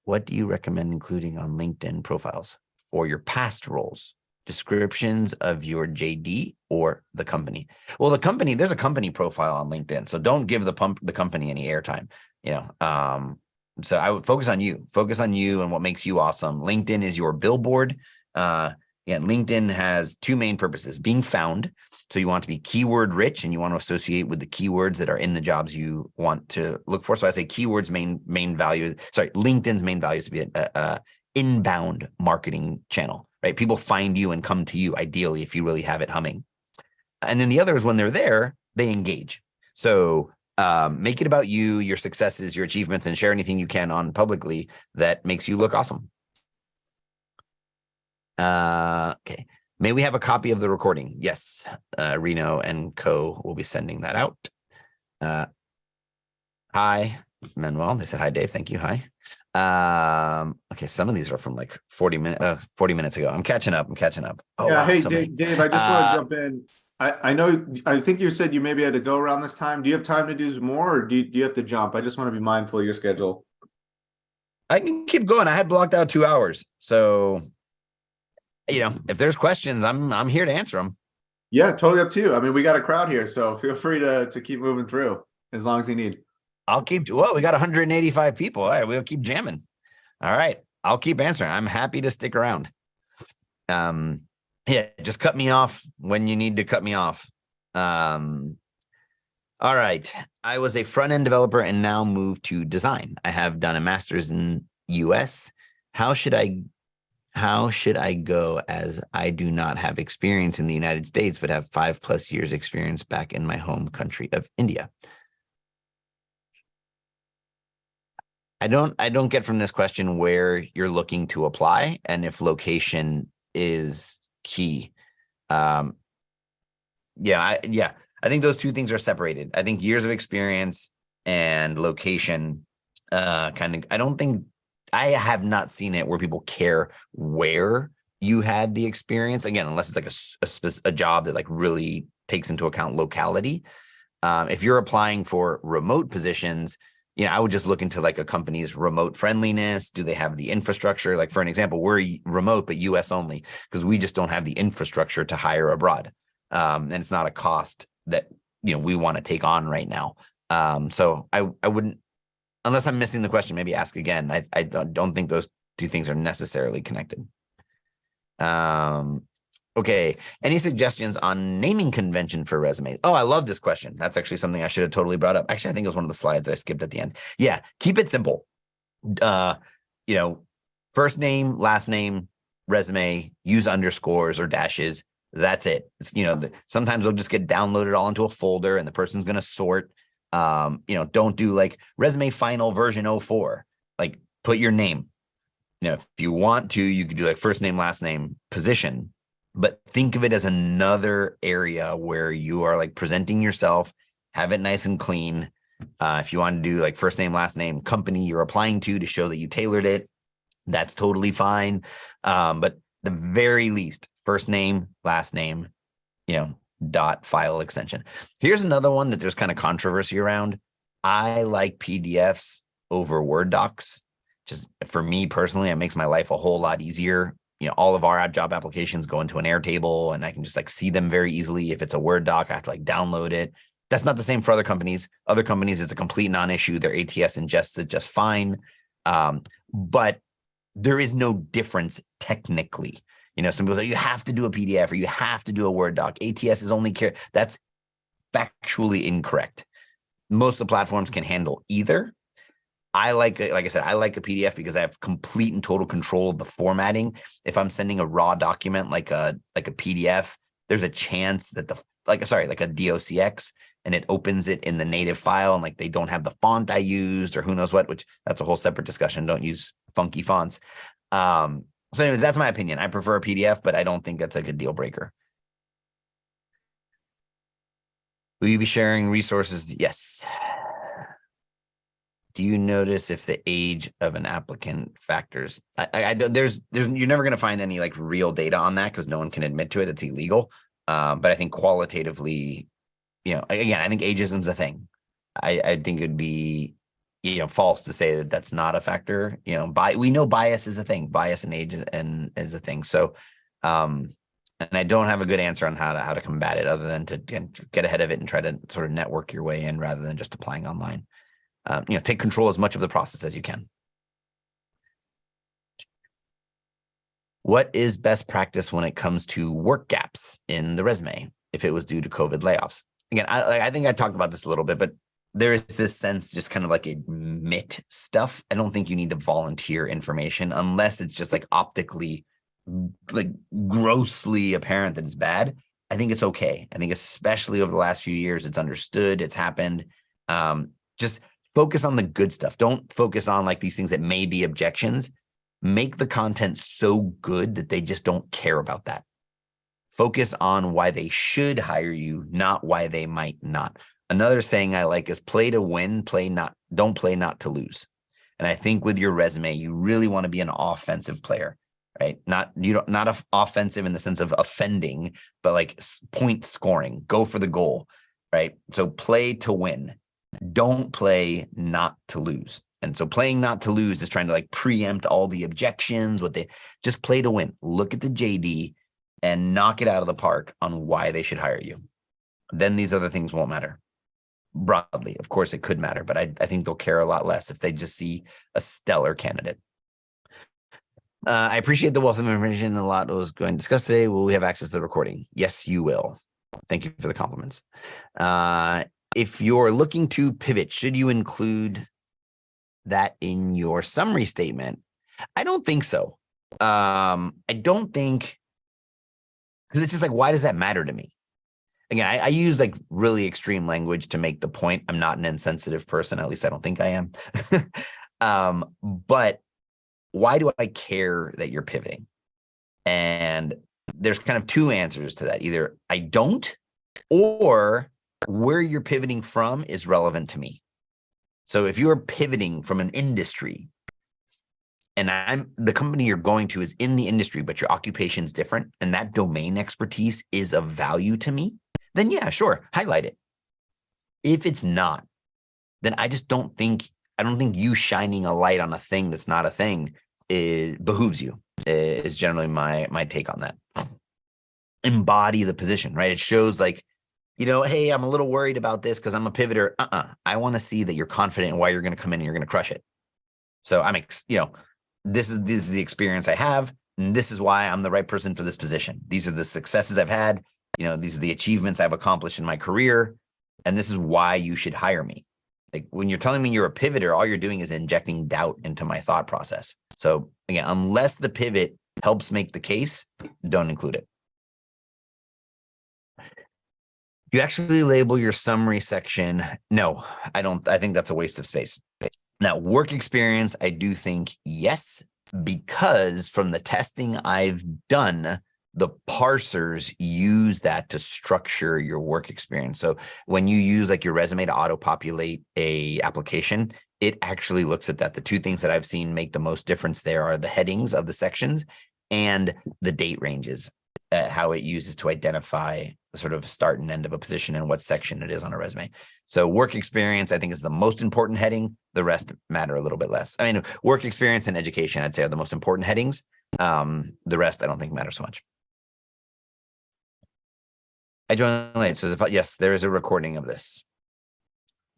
what do you recommend including on LinkedIn profiles for your past roles, descriptions of your JD or the company? Well, the company, there's a company profile on LinkedIn, so don't give the company any airtime. So I would focus on you and what makes you awesome. LinkedIn is your billboard. LinkedIn has two main purposes: being found. So you want to be keyword rich and you want to associate with the keywords that are in the jobs you want to look for. So I say keywords main value. LinkedIn's main value is to be a inbound marketing channel, right? People find you and come to you ideally if you really have it humming. And then the other is when they're there, they engage. So make it about you, your successes, your achievements, and share anything you can on publicly that makes you look awesome. Okay. May we have a copy of the recording? Yes. Reno and Co will be sending that out. Hi. Manuel, they said hi, Dave. Thank you. Hi. Okay, some of these are from like 40 minutes ago. I'm catching up. Oh Yeah, wow, hey, so many. Dave, I just want to jump in. I know, I think you said you maybe had to go around this time. Do you have time to do more, or do you have to jump? I just want to be mindful of your schedule. I can keep going. I had blocked out 2 hours. So, if there's questions, I'm here to answer them. Yeah, totally up to you. I mean, we got a crowd here, so feel free to keep moving through as long as you need. Well, we got 185 people. All right, we'll keep jamming. All right, I'll keep answering. I'm happy to stick around. Yeah, just cut me off when you need to cut me off. All right. I was a front-end developer and now moved to design. I have done a master's in US. How should I go, as I do not have experience in the United States, but have 5+ years experience back in my home country of India? I don't get from this question where you're looking to apply and if location is key. I think those two things are separated. I think years of experience and location I have not seen it where people care where you had the experience, again, unless it's like a job that like really takes into account locality. If you're applying for remote positions, I would just look into like a company's remote friendliness. Do they have the infrastructure? Like, for an example, we're remote, but US only, because we just don't have the infrastructure to hire abroad. And it's not a cost that, we want to take on right now. So I wouldn't, unless I'm missing the question, maybe ask again. I don't think those two things are necessarily connected. Okay. Any suggestions on naming convention for resumes? Oh, I love this question. That's actually something I should have totally brought up. Actually, I think it was one of the slides I skipped at the end. Yeah. Keep it simple. First name, last name, resume, use underscores or dashes. That's it. It's, sometimes they'll just get downloaded all into a folder and the person's going to sort. Don't do like resume final version 04. Like, put your name. If you want to, you could do like first name, last name, position. But think of it as another area where you are like presenting yourself, have it nice and clean. If you want to do like first name, last name, company you're applying to show that you tailored it, that's totally fine. But the very least, first name, last name, dot file extension. Here's another one that there's kind of controversy around. I like PDFs over Word docs. Just for me personally, it makes my life a whole lot easier. All of our job applications go into an Airtable and I can just like see them very easily. If it's a Word doc, I have to like download it. That's not the same for other companies. Other companies, it's a complete non-issue. Their ATS ingests it just fine. But there is no difference technically. Some people say you have to do a PDF or you have to do a Word doc. ATS is only care. That's factually incorrect. Most of the platforms can handle either. Like I said, I like a PDF because I have complete and total control of the formatting. If I'm sending a raw document like a PDF, there's a chance that like a DOCX, and it opens it in the native file and like they don't have the font I used or who knows what, which that's a whole separate discussion. Don't use funky fonts. So anyways, that's my opinion. I prefer a PDF, but I don't think that's like a deal breaker. Will you be sharing resources? Yes. Do you notice if the age of an applicant factors? There's you're never going to find any like real data on that because no one can admit to it. It's illegal. But I think qualitatively, again, I think ageism is a thing. I think it'd be, false to say that that's not a factor. We know bias is a thing. Bias and age is a thing. So, and I don't have a good answer on how to combat it other than to get ahead of it and try to sort of network your way in rather than just applying online. Take control as much of the process as you can. What is best practice when it comes to work gaps in the resume if it was due to COVID layoffs? Again, I think I talked about this a little bit, but there is this sense just kind of like admit stuff. I don't think you need to volunteer information unless it's just like optically like grossly apparent that it's bad. I think it's okay. I think especially over the last few years, it's understood, it's happened. Just focus on the good stuff. Don't focus on like these things that may be objections. Make the content so good that they just don't care about that. Focus on why they should hire you, not why they might not. Another saying I like is play to win, play don't play not to lose. And I think with your resume, you really want to be an offensive player, right? Not offensive in the sense of offending, but like point scoring, go for the goal, right? So play to win, don't play not to lose. And so playing not to lose is trying to like preempt all the objections, just play to win. Look at the JD and knock it out of the park on why they should hire you. Then these other things won't matter. Broadly, of course, it could matter, but I think they'll care a lot less if they just see a stellar candidate. I appreciate the wealth of information a lot was going to discuss today. Will we have access to the recording? Yes, you will. Thank you for the compliments. If you're looking to pivot, should you include that in your summary statement? I don't think so. I don't think, because it's just like, why does that matter to me? Again, I use like really extreme language to make the point. I'm not an insensitive person. At least I don't think I am. But why do I care that you're pivoting? And there's kind of two answers to that. Either I don't, or where you're pivoting from is relevant to me. So if you're pivoting from an industry and the company you're going to is in the industry, but your occupation is different and that domain expertise is of value to me, then yeah, sure, highlight it. If it's not, then I don't think you shining a light on a thing that's not a thing behooves you, is generally my take on that. Embody the position, right? It shows like, hey, I'm a little worried about this because I'm a pivoter. I want to see that you're confident in why you're going to come in and you're going to crush it. So this is the experience I have, and this is why I'm the right person for this position. These are the successes I've had. These are the achievements I've accomplished in my career, and this is why you should hire me. Like when you're telling me you're a pivoter, all you're doing is injecting doubt into my thought process. So again, unless the pivot helps make the case, don't include it. You actually label your summary section. No, I don't. I think that's a waste of space. Now, work experience, I do think yes, because from the testing I've done, the parsers use that to structure your work experience. So when you use like your resume to auto-populate a application, it actually looks at that. The two things that I've seen make the most difference there are the headings of the sections and the date ranges, how it uses to identify the sort of start and end of a position and what section it is on a resume. So work experience, I think, is the most important heading. The rest matter a little bit less. I mean, work experience and education, I'd say, are the most important headings. The rest, I don't think matter so much. I joined late, so yes, there is a recording of this.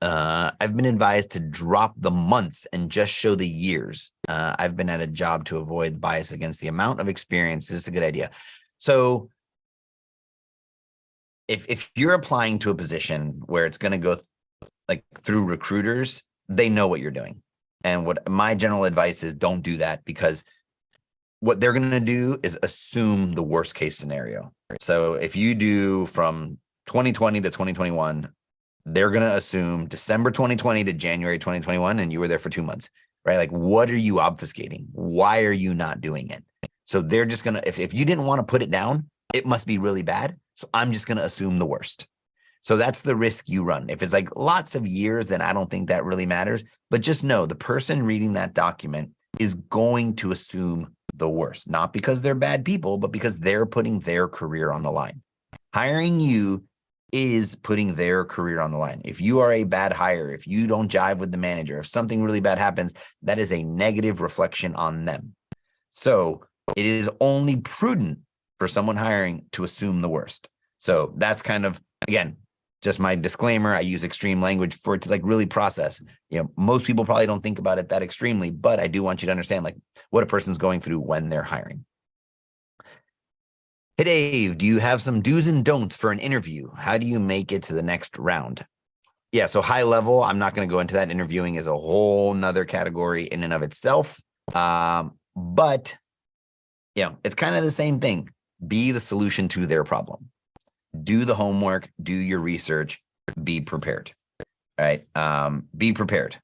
I've been advised to drop the months and just show the years. I've been at a job to avoid bias against the amount of experience. This is a good idea. So if you're applying to a position where it's going to go through recruiters, they know what you're doing. And what my general advice is, don't do that, because what they're going to do is assume the worst case scenario. So if you do from 2020 to 2021, they're going to assume December 2020 to January 2021, and you were there for 2 months, right? Like, what are you obfuscating? Why are you not doing it? So they're just going to, if you didn't want to put it down, it must be really bad. So I'm just going to assume the worst. So that's the risk you run. If it's like lots of years, then I don't think that really matters. But just know the person reading that document is going to assume the worst, not because they're bad people, but because they're putting their career on the line. Hiring you is putting their career on the line. If you are a bad hire, if you don't jive with the manager, if something really bad happens, that is a negative reflection on them. So it is only prudent for someone hiring to assume the worst. So that's kind of, again, just my disclaimer. I use extreme language for it to really process. Most people probably don't think about it that extremely, but I do want you to understand what a person's going through when they're hiring. Hey, Dave, do you have some do's and don'ts for an interview? How do you make it to the next round? Yeah, so high level, I'm not going to go into that. Interviewing is a whole nother category in and of itself. But it's kind of the same thing. Be the solution to their problem. Do the homework, do your research, be prepared. All right. Be prepared.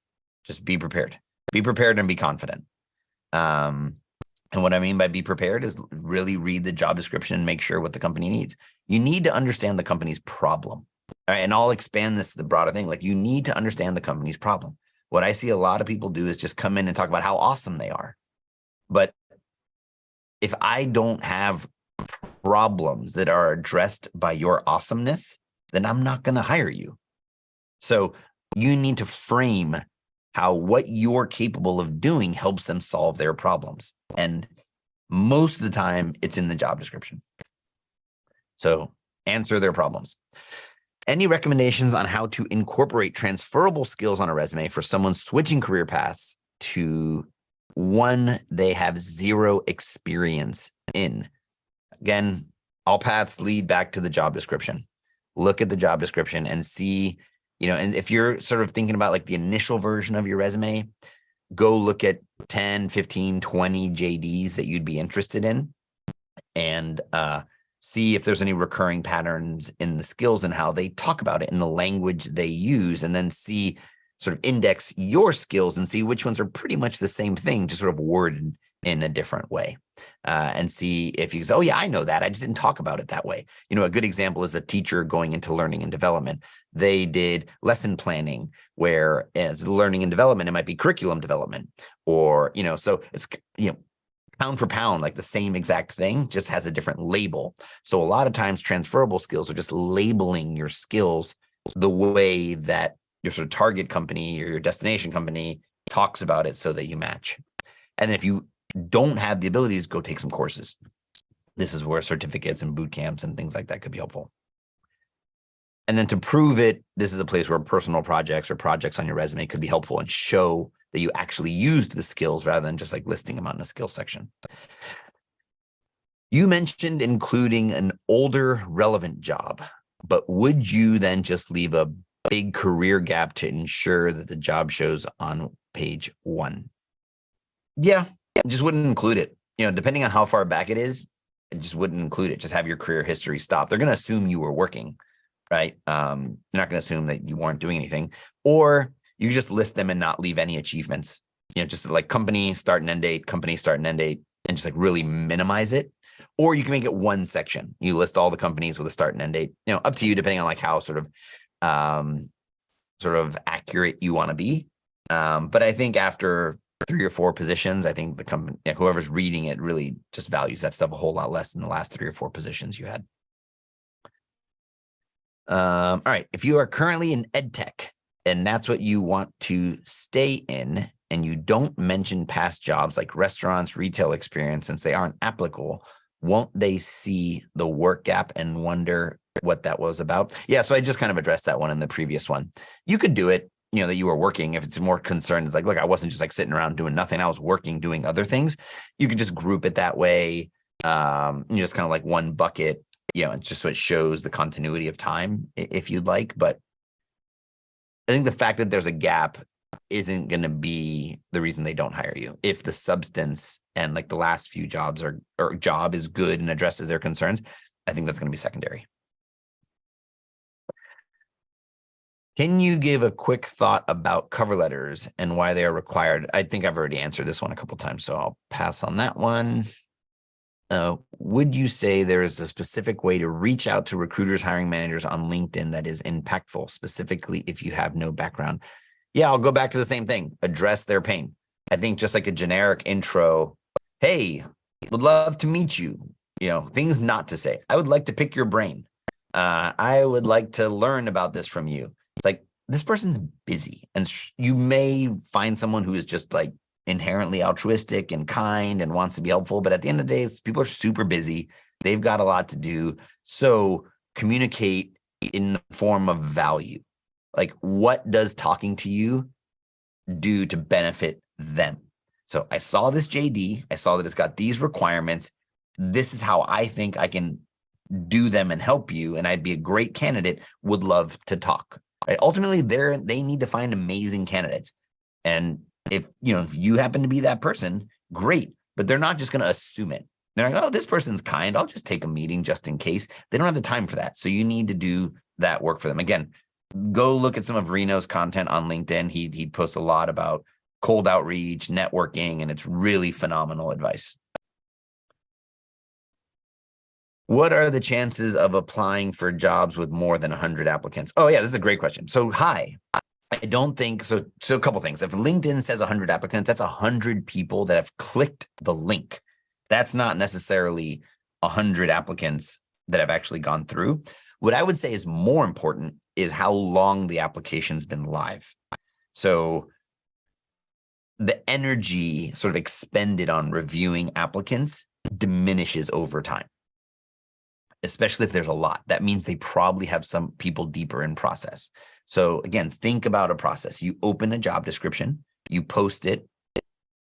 Just be prepared. Be prepared and be confident. And what I mean by be prepared is really read the job description and make sure what the company needs. You need to understand the company's problem. All right. And I'll expand this to the broader thing. You need to understand the company's problem. What I see a lot of people do is just come in and talk about how awesome they are. But if I don't have problems that are addressed by your awesomeness, then I'm not going to hire you. So you need to frame how what you're capable of doing helps them solve their problems. And most of the time, it's in the job description. So answer their problems. Any recommendations on how to incorporate transferable skills on a resume for someone switching career paths to one they have zero experience in? Again, all paths lead back to the job description. Look at the job description and see, and if you're sort of thinking about like the initial version of your resume, go look at 10, 15, 20 JDs that you'd be interested in and see if there's any recurring patterns in the skills and how they talk about it in the language they use, and then see sort of index your skills and see which ones are pretty much the same thing, just sort of worded in a different way. And see if you say, oh yeah, I know that. I just didn't talk about it that way. A good example is a teacher going into learning and development. They did lesson planning, where as learning and development, it might be curriculum development, or, so it's, pound for pound, like the same exact thing, just has a different label. So a lot of times transferable skills are just labeling your skills the way that your sort of target company or your destination company talks about it so that you match. And if you don't have the abilities, go take some courses. This is where certificates and boot camps and things like that could be helpful. And then to prove it, this is a place where personal projects or projects on your resume could be helpful and show that you actually used the skills rather than just like listing them out in a skill section. You mentioned including an older relevant job, but would you then just leave a big career gap to ensure that the job shows on page 1? Yeah, just wouldn't include it. Depending on how far back it is, it just wouldn't include it. Just have your career history stop. They're going to assume you were working, right? They're not going to assume that you weren't doing anything, or you just list them and not leave any achievements, just like company start and end date, company start and end date, and just like really minimize it. Or you can make it one section. You list all the companies with a start and end date, up to you, depending on like how sort of accurate you want to be. But I think after 3 or 4 positions, I think the company, whoever's reading it really just values that stuff a whole lot less than the last 3 or 4 positions you had. All right. If you are currently in ed tech and that's what you want to stay in, and you don't mention past jobs like restaurants, retail experience, since they aren't applicable, won't they see the work gap and wonder what that was about? Yeah. So I just kind of addressed that one in the previous one. You could do it, that you were working. If it's more concerned, it's like, look, I wasn't just like sitting around doing nothing. I was working, doing other things. You could just group it that way. Just kind of like one bucket, just so it shows the continuity of time if you'd like. But I think the fact that there's a gap isn't going to be the reason they don't hire you. If the substance and like the last few jobs or job is good and addresses their concerns, I think that's going to be secondary. Can you give a quick thought about cover letters and why they are required? I think I've already answered this one a couple of times, so I'll pass on that one. Would you say there is a specific way to reach out to recruiters, hiring managers on LinkedIn that is impactful, specifically if you have no background? Yeah, I'll go back to the same thing. Address their pain. I think just like a generic intro, hey, would love to meet you, things not to say. I would like to pick your brain. I would like to learn about this from you. It's like, this person's busy, and you may find someone who is just like inherently altruistic and kind and wants to be helpful. But at the end of the day, people are super busy. They've got a lot to do. So communicate in the form of value. Like, what does talking to you do to benefit them? So I saw this JD. I saw that it's got these requirements. This is how I think I can do them and help you. And I'd be a great candidate. Would love to talk. Right? Ultimately, they need to find amazing candidates. And if you happen to be that person, great. But they're not just going to assume it. They're like, oh, this person's kind. I'll just take a meeting just in case. They don't have the time for that. So you need to do that work for them. Again, go look at some of Reno's content on LinkedIn. He posts a lot about cold outreach, networking, and it's really phenomenal advice. What are the chances of applying for jobs with more than 100 applicants? Oh yeah, this is a great question. So hi, I don't think so. So a couple things. If LinkedIn says 100 applicants, that's 100 people that have clicked the link. That's not necessarily 100 applicants that have actually gone through. What I would say is more important is how long the application's been live. So the energy sort of expended on reviewing applicants diminishes over time, especially if there's a lot. That means they probably have some people deeper in process. So again, think about a process. You open a job description, you post it.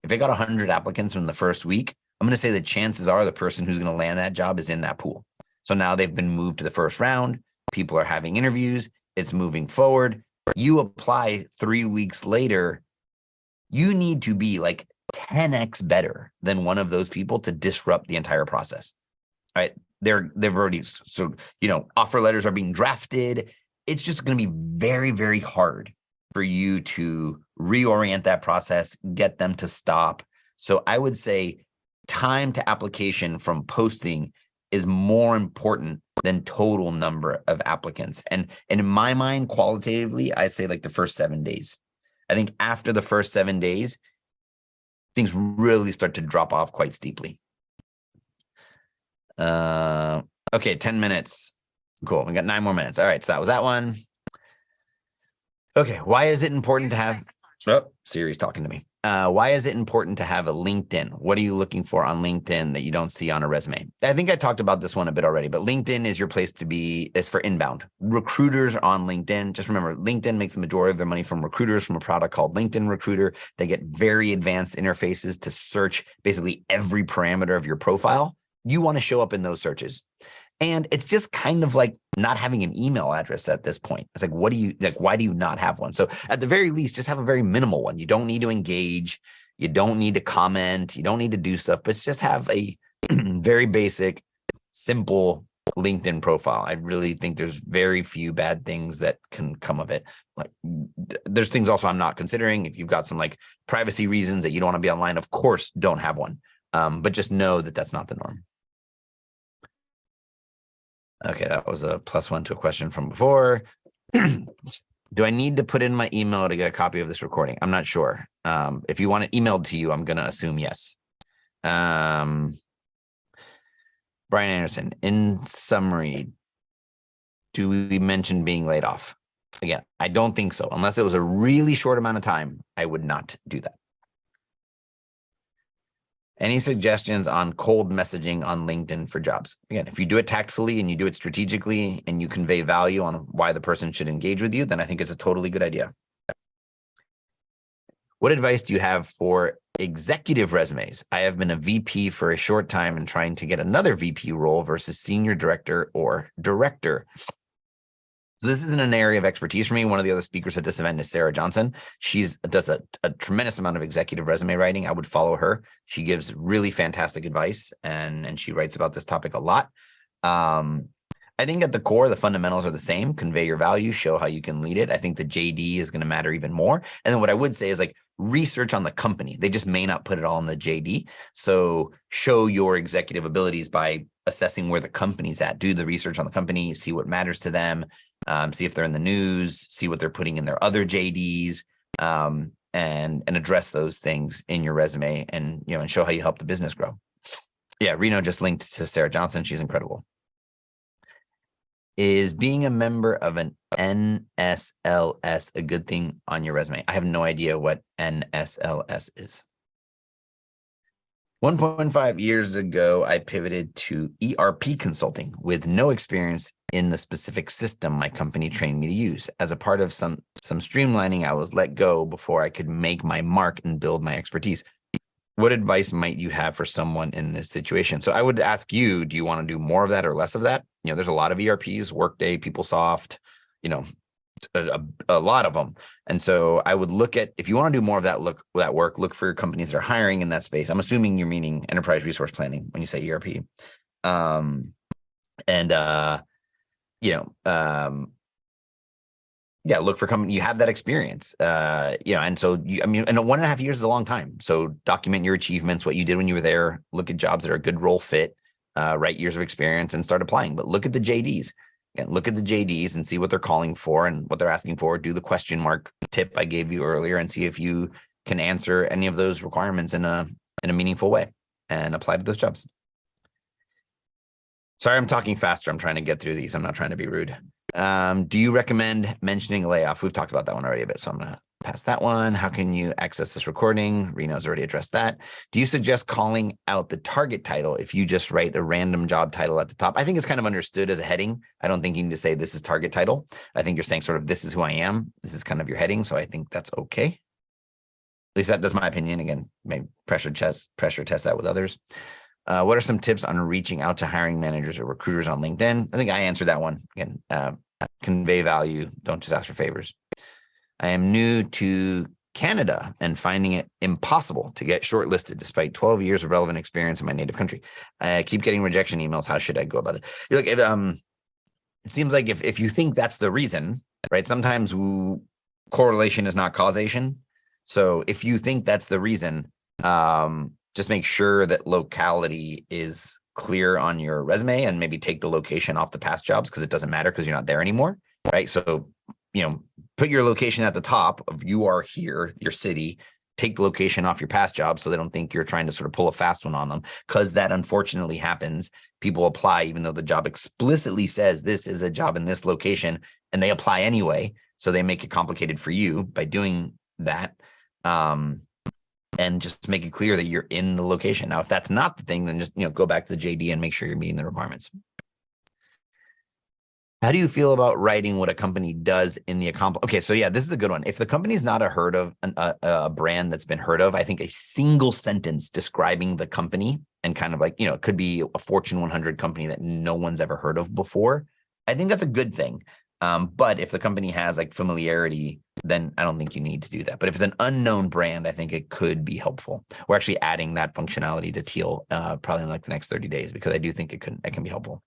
If it got 100 applicants in the first week, I'm going to say the chances are the person who's going to land that job is in that pool. So now they've been moved to the first round. People are having interviews. It's moving forward. You apply 3 weeks later. You need to be like 10x better than one of those people to disrupt the entire process. All right. They've already, so, offer letters are being drafted. It's just going to be very, very hard for you to reorient that process, get them to stop. So I would say time to application from posting is more important than total number of applicants. And in my mind, qualitatively, I say like the first 7 days. I think after the first 7 days, things really start to drop off quite steeply. Okay, 10 minutes. Cool. We got 9 more minutes. All right. So that was that one. Okay. Why is it important to have, Siri's talking to me. Why is it important to have a LinkedIn? What are you looking for on LinkedIn that you don't see on a resume? I think I talked about this one a bit already, but LinkedIn is your place to be. It's for inbound. Recruiters are on LinkedIn. Just remember, LinkedIn makes the majority of their money from recruiters from a product called LinkedIn Recruiter. They get very advanced interfaces to search basically every parameter of your profile. You want to show up in those searches. And it's just kind of like not having an email address at this point. It's like, why do you not have one? So at the very least, just have a very minimal one. You don't need to engage. You don't need to comment. You don't need to do stuff, but just have a very basic, simple LinkedIn profile. I really think there's very few bad things that can come of it. Like there's things also I'm not considering. If you've got some like privacy reasons that you don't want to be online, of course, don't have one. But just know that that's not the norm. Okay, that was a +1 to a question from before. Do I need to put in my email to get a copy of this recording? I'm not sure. If you want it emailed to you, I'm going to assume yes. Brian Anderson, in summary, do we mention being laid off? Again, I don't think so. Unless it was a really short amount of time, I would not do that. Any suggestions on cold messaging on LinkedIn for jobs? Again, if you do it tactfully and you do it strategically and you convey value on why the person should engage with you, then I think it's a totally good idea. What advice do you have for executive resumes? I have been a VP for a short time and trying to get another VP role versus senior director or director. So this isn't an area of expertise for me. One of the other speakers at this event is Sarah Johnson. She does a tremendous amount of executive resume writing. I would follow her. She gives really fantastic advice and she writes about this topic a lot. I think at the core, the fundamentals are the same. Convey your value, show how you can lead it. I think the JD is going to matter even more. And then what I would say is like research on the company. They just may not put it all in the JD. So show your executive abilities by assessing where the company's at. Do the research on the company, see what matters to them, see if they're in the news, see what they're putting in their other JDs, and address those things in your resume and show how you help the business grow. Yeah, Reno just linked to Sarah Johnson. She's incredible. Is being a member of an NSLS a good thing on your resume? I have no idea what NSLS is. 1.5 years ago, I pivoted to ERP consulting with no experience in the specific system my company trained me to use. As a part of some streamlining, I was let go before I could make my mark and build my expertise. What advice might you have for someone in this situation? So I would ask you, do you want to do more of that or less of that? There's a lot of ERPs, Workday, PeopleSoft, a lot of them. And so I would look at, if you want to do more of that work, look for companies that are hiring in that space. I'm assuming you're meaning enterprise resource planning when you say ERP. Yeah, look for company. You have that experience, and so and 1.5 years is a long time. So document your achievements, what you did when you were there. Look at jobs that are a good role fit, write years of experience, and start applying. But look at the JDs. Again, look at the JDs and see what they're calling for and what they're asking for. Do the question mark tip I gave you earlier and see if you can answer any of those requirements in a meaningful way and apply to those jobs. Sorry, I'm talking faster. I'm trying to get through these. I'm not trying to be rude. Do you recommend mentioning a layoff? We've talked about that one already a bit, so I'm going to pass that one. How can you access this recording? Reno's already addressed that. Do you suggest calling out the target title if you just write a random job title at the top? I think it's kind of understood as a heading. I don't think you need to say this is target title. I think you're saying sort of this is who I am. This is kind of your heading. So I think that's okay. At least that's my opinion. Again, maybe pressure test that with others. What are some tips on reaching out to hiring managers or recruiters on LinkedIn? I think I answered that one. Again, convey value. Don't just ask for favors. I am new to Canada and finding it impossible to get shortlisted despite 12 years of relevant experience in my native country. I keep getting rejection emails. How should I go about it? Look, it seems like if you think that's the reason, right? Sometimes correlation is not causation. So if you think that's the reason, just make sure that locality is clear on your resume and maybe take the location off the past jobs because it doesn't matter because you're not there anymore, right? So, put your location at the top of you are here, your city, take the location off your past jobs so they don't think you're trying to sort of pull a fast one on them because that unfortunately happens. People apply even though the job explicitly says this is a job in this location and they apply anyway. So they make it complicated for you by doing that. And just make it clear that you're in the location. Now, if that's not the thing, then just go back to the JD and make sure you're meeting the requirements. How do you feel about writing what a company does in the accomplish? Okay, so yeah, this is a good one. If the company's not a brand that's been heard of, I think a single sentence describing the company and kind of like, it could be a Fortune 100 company that no one's ever heard of before. I think that's a good thing. But if the company has like familiarity, then I don't think you need to do that. But if it's an unknown brand, I think it could be helpful. We're actually adding that functionality to Teal probably in like the next 30 days because I do think it can be helpful.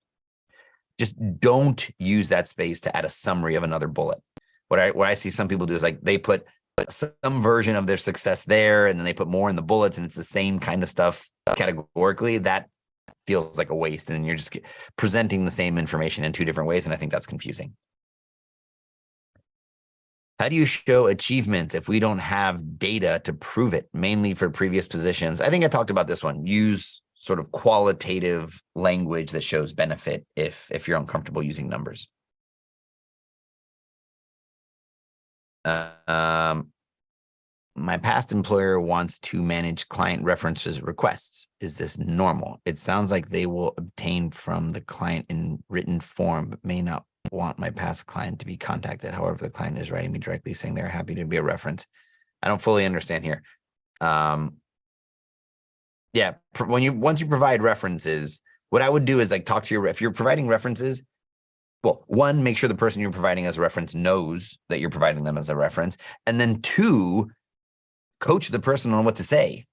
Just don't use that space to add a summary of another bullet. What I see some people do is like they put some version of their success there and then they put more in the bullets and it's the same kind of stuff categorically. That feels like a waste and you're just presenting the same information in two different ways. And I think that's confusing. How do you show achievements if we don't have data to prove it, mainly for previous positions? I think I talked about this one. Use sort of qualitative language that shows benefit if you're uncomfortable using numbers. My past employer wants to manage client references requests. Is this normal? It sounds like they will obtain from the client in written form, but may not want my past client to be contacted. However, the client is writing me directly saying they're happy to be a reference. I don't fully understand here. Yeah, once you provide references, what I would do is like talk to if you're providing references, well, one, make sure the person you're providing as a reference knows that you're providing them as a reference. And then two, coach the person on what to say.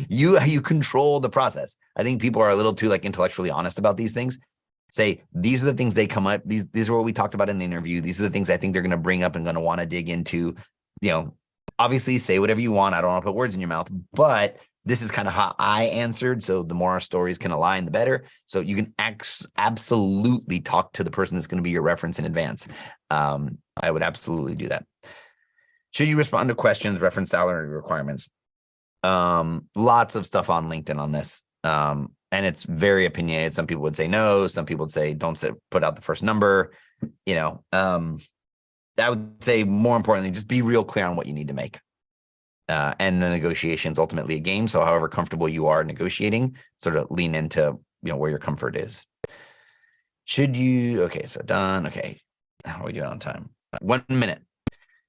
You control the process. I think people are a little too like intellectually honest about these things. Say, these are the things they come up. These are what we talked about in the interview. These are the things I think they're going to bring up and going to want to dig into. Obviously say whatever you want. I don't want to put words in your mouth, but this is kind of how I answered. So the more our stories can align, the better. So you can absolutely talk to the person that's going to be your reference in advance. I would absolutely do that. Should you respond to questions, reference salary requirements? Lots of stuff on LinkedIn on this. And it's very opinionated. Some people would say no. Some people would say don't put out the first number. I would say more importantly, just be real clear on what you need to make. And the negotiation is ultimately a game. So however comfortable you are negotiating, sort of lean into where your comfort is. Okay, so done. Okay, how are we doing on time? 1 minute.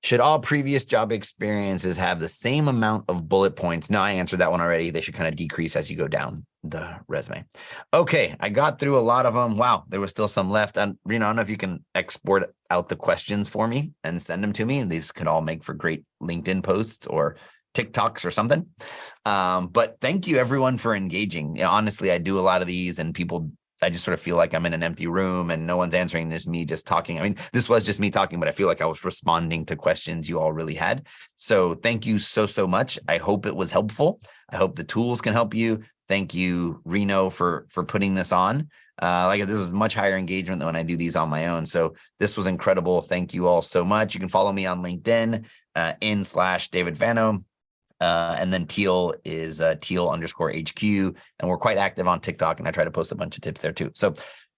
Should all previous job experiences have the same amount of bullet points? No, I answered that one already. They should kind of decrease as you go down the resume. Okay, I got through a lot of them. Wow, there was still some left. And I don't know if you can export out the questions for me and send them to me. And these could all make for great LinkedIn posts or TikToks or something. But thank you everyone for engaging. Honestly, I do a lot of these and I just sort of feel like I'm in an empty room and no one's answering. There's me just talking. I mean, this was just me talking, but I feel like I was responding to questions you all really had. So thank you so much. I hope it was helpful. I hope the tools can help you. Thank you, Reno, for putting this on. This was much higher engagement than when I do these on my own. So this was incredible. Thank you all so much. You can follow me on LinkedIn /David Vano. And then Teal is Teal_HQ. And we're quite active on TikTok, and I try to post a bunch of tips there too. So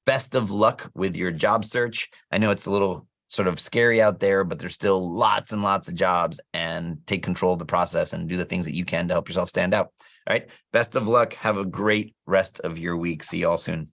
best of luck with your job search. I know it's a little sort of scary out there, but there's still lots and lots of jobs, and take control of the process and do the things that you can to help yourself stand out. All right. Best of luck. Have a great rest of your week. See y'all soon.